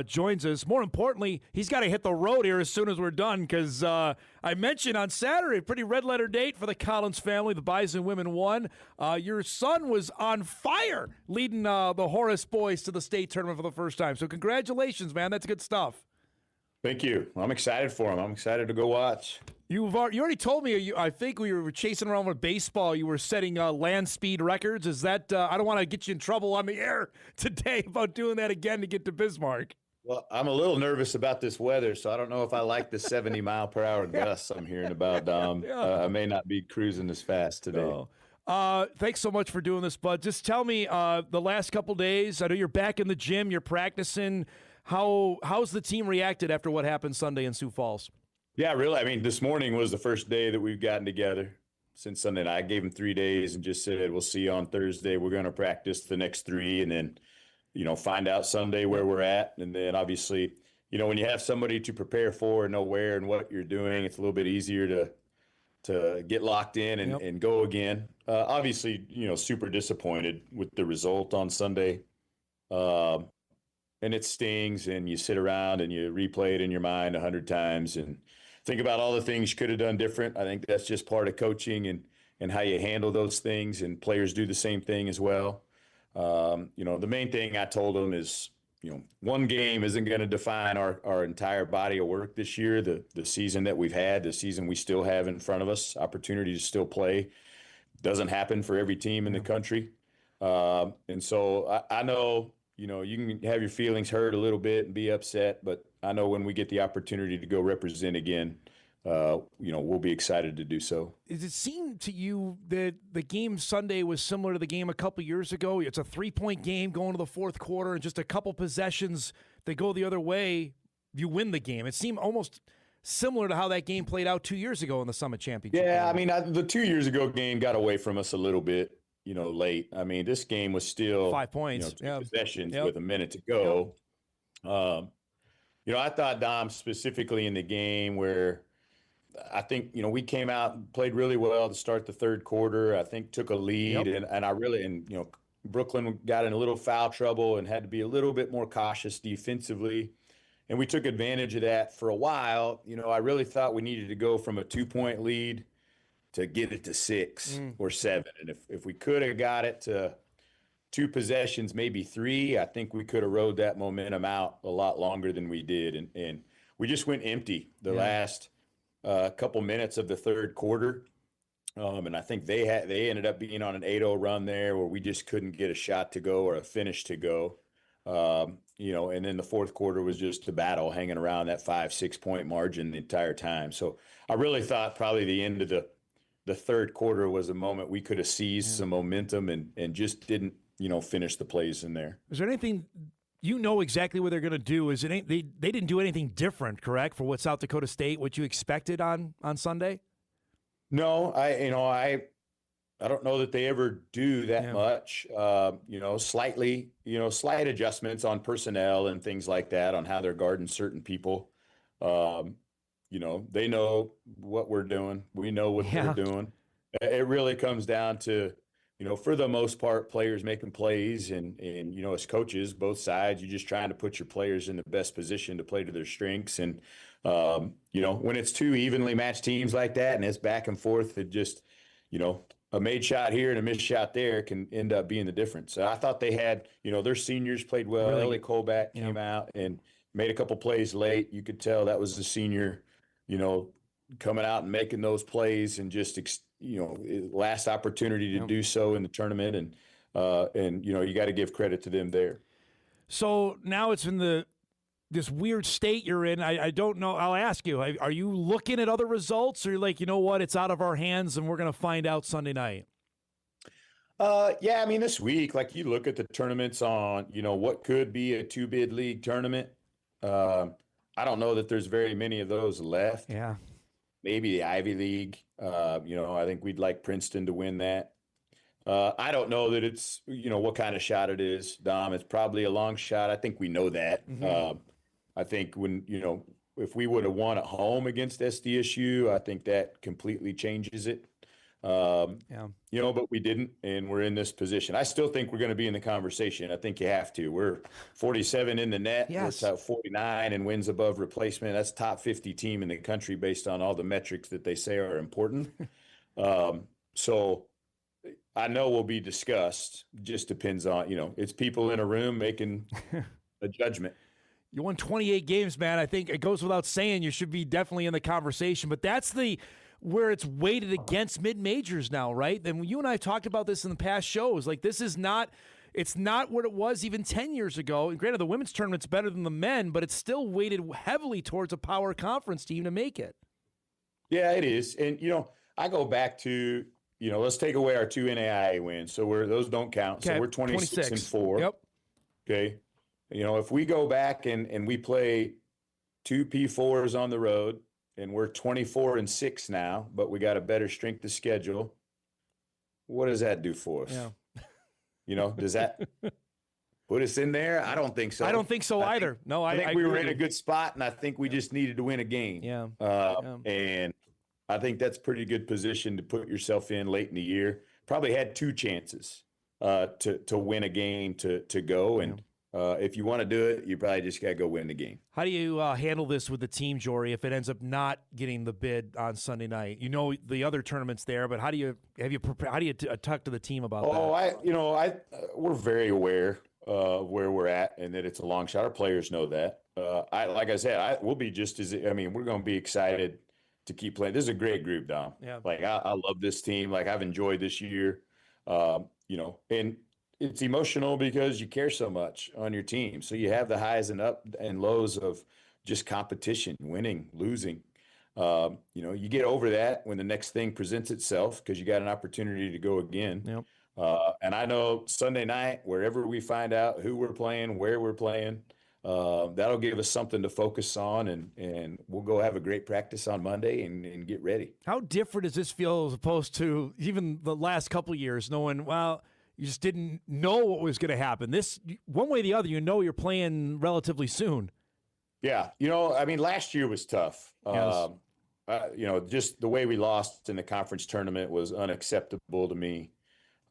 joins us. More importantly, he's got to hit the road here as soon as we're done because I mentioned on Saturday, a pretty red-letter date for the Collins family. The Bison women won. Your son was on fire leading the Horace boys to the state tournament for the first time. So congratulations, man. That's good stuff. Thank you. I'm excited for him. I'm excited to go watch. You already told me, I think we were chasing around with baseball. You were setting land speed records. Is that, I don't want to get you in trouble on the air today about doing that again to get to Bismarck. Well, I'm a little nervous about this weather, so I don't know if I like the 70-mile-per-hour gusts I'm hearing about, Dom. I may not be cruising as fast today. No. Thanks so much for doing this, bud. Just tell me, the last couple days, I know you're back in the gym, you're practicing. How's the team reacted after what happened Sunday in Sioux Falls? Yeah, really. I mean, this morning was the first day that we've gotten together since Sunday night. I gave them 3 days and just said, we'll see you on Thursday. We're going to practice the next 3 and then, find out Sunday where we're at. And then obviously, when you have somebody to prepare for and know where and what you're doing, it's a little bit easier to get locked in and go again. Obviously, super disappointed with the result on Sunday. And it stings, and you sit around and you replay it in your mind 100 times and think about all the things you could have done different. I think that's just part of coaching and how you handle those things, and players do the same thing as well. The main thing I told them is, one game isn't going to define our entire body of work this year. The season that we've had, the season we still have in front of us, opportunity to still play, doesn't happen for every team in the country. And so I know, you can have your feelings hurt a little bit and be upset, but I know when we get the opportunity to go represent again, we'll be excited to do so. Does it seem to you that the game Sunday was similar to the game a couple years ago? It's a 3-point game going to the fourth quarter, and just a couple possessions that go the other way, you win the game. It seemed almost similar to how that game played out 2 years ago in the Summit Championship. Yeah, I mean, the 2 years ago game got away from us a little bit, late. I mean, this game was still 5 points, 2 possessions with a minute to go. I thought, Dom, specifically in the game where I think, we came out and played really well to start the third quarter. I think took a lead and Brooklyn got in a little foul trouble and had to be a little bit more cautious defensively. And we took advantage of that for a while. I really thought we needed to go from a 2-point lead to get it to 6 or 7. And if we could have got it to 2 possessions, maybe 3, I think we could have rode that momentum out a lot longer than we did. And we just went empty the last couple minutes of the third quarter. And I think they ended up being on an 8-0 run there where we just couldn't get a shot to go or a finish to go. And then the fourth quarter was just the battle hanging around that 5-6 point margin the entire time. So I really thought probably the end of the third quarter was a moment we could have seized some momentum and just didn't, finish the plays in there. Is there anything exactly what they're going to do? Is it they didn't do anything different, correct, for what South Dakota State, what you expected on Sunday? No, I don't know that they ever do that much. Slight adjustments on personnel and things like that on how they're guarding certain people. They know what we're doing. We know what they're doing. It really comes down to, for the most part, players making plays and as coaches, both sides, you're just trying to put your players in the best position to play to their strengths. And, when it's 2 evenly matched teams like that and it's back and forth, it just, a made shot here and a missed shot there can end up being the difference. So I thought they had, their seniors played well. Really? Ellie Colback came out and made a couple plays late. You could tell that was the senior, coming out and making those plays and just, last opportunity to do so in the tournament. And you got to give credit to them there. So now it's in this weird state you're in. I don't know. I'll ask you, are you looking at other results, or you're like, it's out of our hands and we're going to find out Sunday night? Yeah, I mean, this week, like you look at the tournaments on, what could be a 2-bid league tournament. I don't know that there's very many of those left. Yeah. Maybe the Ivy League. I think we'd like Princeton to win that. I don't know that it's, what kind of shot it is, Dom. It's probably a long shot. I think we know that. I think when, if we would have won at home against SDSU, I think that completely changes it. But we didn't, and we're in this position. I still think we're going to be in the conversation. I think you have to. We're 47 in the net. Yes. We're top 49 and wins above replacement. That's top 50 team in the country based on all the metrics that they say are important. So I know will be discussed. Just depends on, it's people in a room making a judgment. You won 28 games, man. I think it goes without saying you should be definitely in the conversation. But that's where it's weighted against mid-majors now, right? And you and I talked about this in the past shows. Like, this is not – it's not what it was even 10 years ago. And granted, the women's tournament's better than the men, but it's still weighted heavily towards a power conference team to make it. Yeah, it is. And, I go back to, let's take away our 2 NAIA wins. So those don't count. Okay. So we're 26-4. Yep. Okay. If we go back and we play 2 P4s on the road and we're 24-6 now, but we got a better strength of schedule, what does that do for us? Yeah. Does that put us in there? I don't think so. I don't think so either. I think we were in a good spot, and I think we just needed to win a game. Yeah. And I think that's a pretty good position to put yourself in late in the year. Probably had 2 chances to win a game to go. And if you want to do it, you probably just got to go win the game. How do you handle this with the team, Jory, if it ends up not getting the bid on Sunday night? The other tournament's there, but how do you talk to the team about that? We're very aware of where we're at and that it's a long shot. Our players know that. Like I said, we'll be we're going to be excited to keep playing. This is a great group, Dom. Yeah. Like I love this team. Like I've enjoyed this year, and it's emotional because you care so much on your team. So you have the highs and up and lows of just competition, winning, losing. You get over that when the next thing presents itself because you got an opportunity to go again. Yep. And I know Sunday night, wherever we find out who we're playing, where we're playing, that'll give us something to focus on, and we'll go have a great practice on Monday and get ready. How different does this feel as opposed to even the last couple of years, knowing, you just didn't know what was going to happen? This, one way or the other, you're playing relatively soon. Yeah. Last year was tough. Yes. Just the way we lost in the conference tournament was unacceptable to me.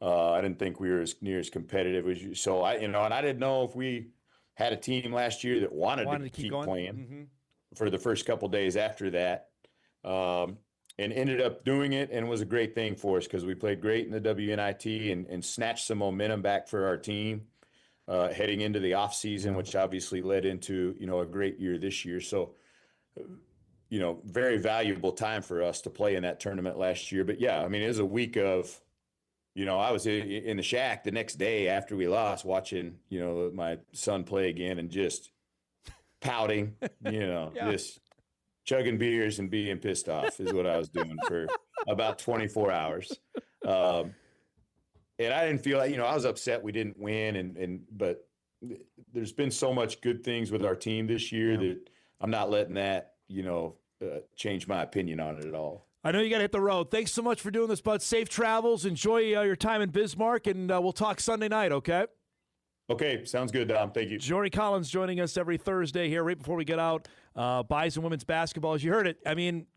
I didn't think we were near as competitive as you. So I didn't know if we had a team last year that wanted to keep playing for the first couple of days after that, and ended up doing it, and it was a great thing for us because we played great in the WNIT and snatched some momentum back for our team heading into the off season, which obviously led into a great year this year. So very valuable time for us to play in that tournament last year. But yeah, it was a week of. I was in the shack the next day after we lost, watching, my son play again and just pouting, just chugging beers and being pissed off is what I was doing for about 24 hours. And I didn't feel like, I was upset we didn't win. But there's been so much good things with our team this year that I'm not letting that, change my opinion on it at all. I know you got to hit the road. Thanks so much for doing this, bud. Safe travels. Enjoy your time in Bismarck, and we'll talk Sunday night, okay? Okay, sounds good, Dom. Thank you. Jory Collins joining us every Thursday here right before we get out. Bison women's basketball, as you heard it.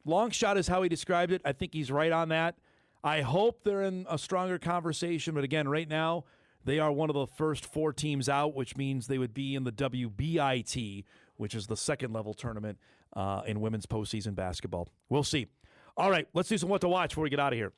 Long shot is how he described it. I think he's right on that. I hope they're in a stronger conversation, but again, right now, they are one of the first 4 teams out, which means they would be in the WBIT, which is the second-level tournament in women's postseason basketball. We'll see. All right, let's do some What to Watch before we get out of here.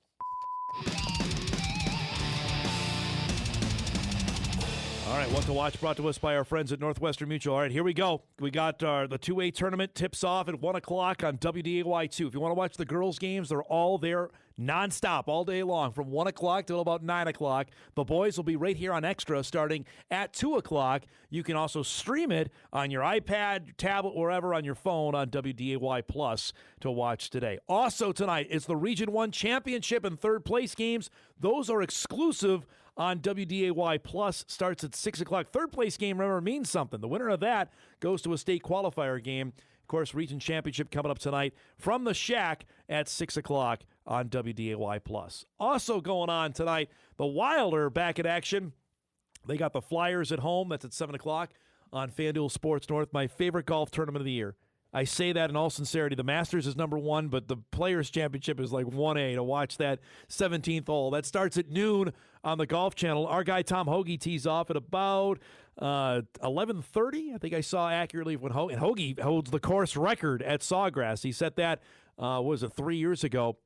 All right, What to Watch brought to us by our friends at Northwestern Mutual. All right, here we go. We got the 2A tournament tips off at 1 o'clock on WDAY2. If you want to watch the girls' games, they're all there nonstop all day long from 1 o'clock till about 9 o'clock. The boys will be right here on Extra starting at 2 o'clock. You can also stream it on your iPad, tablet, wherever on your phone on WDAY Plus to watch today. Also tonight is the Region 1 Championship and third place games. Those are exclusive on WDAY Plus. Starts at 6 o'clock. Third place game, remember, means something. The winner of that goes to a state qualifier game. Of course, Region Championship coming up tonight from the Shack at 6 o'clock on WDAY Plus. Also going on tonight, the Wild are back in action. They got the Flyers at home. That's at 7 o'clock on FanDuel Sports North, my favorite golf tournament of the year. I say that in all sincerity. The Masters is number 1, but the Players' Championship is like 1A to watch that 17th hole. That starts at noon on the Golf Channel. Our guy Tom Hoagie tees off at about 11:30. I think I saw accurately when Hoagie holds the course record at Sawgrass. He set that, 3 years ago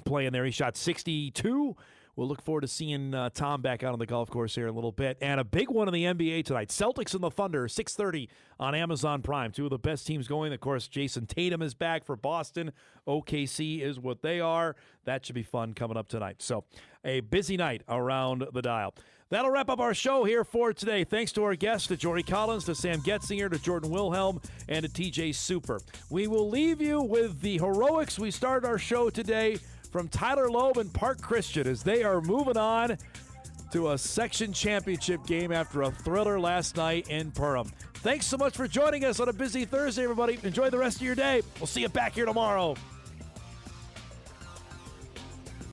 playing there. He shot 62 we'll look forward to seeing Tom back out on the golf course here in a little bit. And a big one in the NBA tonight. Celtics and the Thunder, 6:30 on Amazon Prime. Two of the best teams going. Of course, Jason Tatum is back for Boston. OKC is what they are. That should be fun coming up tonight. So a busy night around the dial. That'll wrap up our show here for today. Thanks to our guests, to Jory Collins, to Sam Goetzinger, to Jordan Wilhelm, and to TJ Super. We will leave you with the heroics we started our show today from Tyler Loeb and Park Christian as they are moving on to a section championship game after a thriller last night in Perham. Thanks so much for joining us on a busy Thursday, everybody. Enjoy the rest of your day. We'll see you back here tomorrow.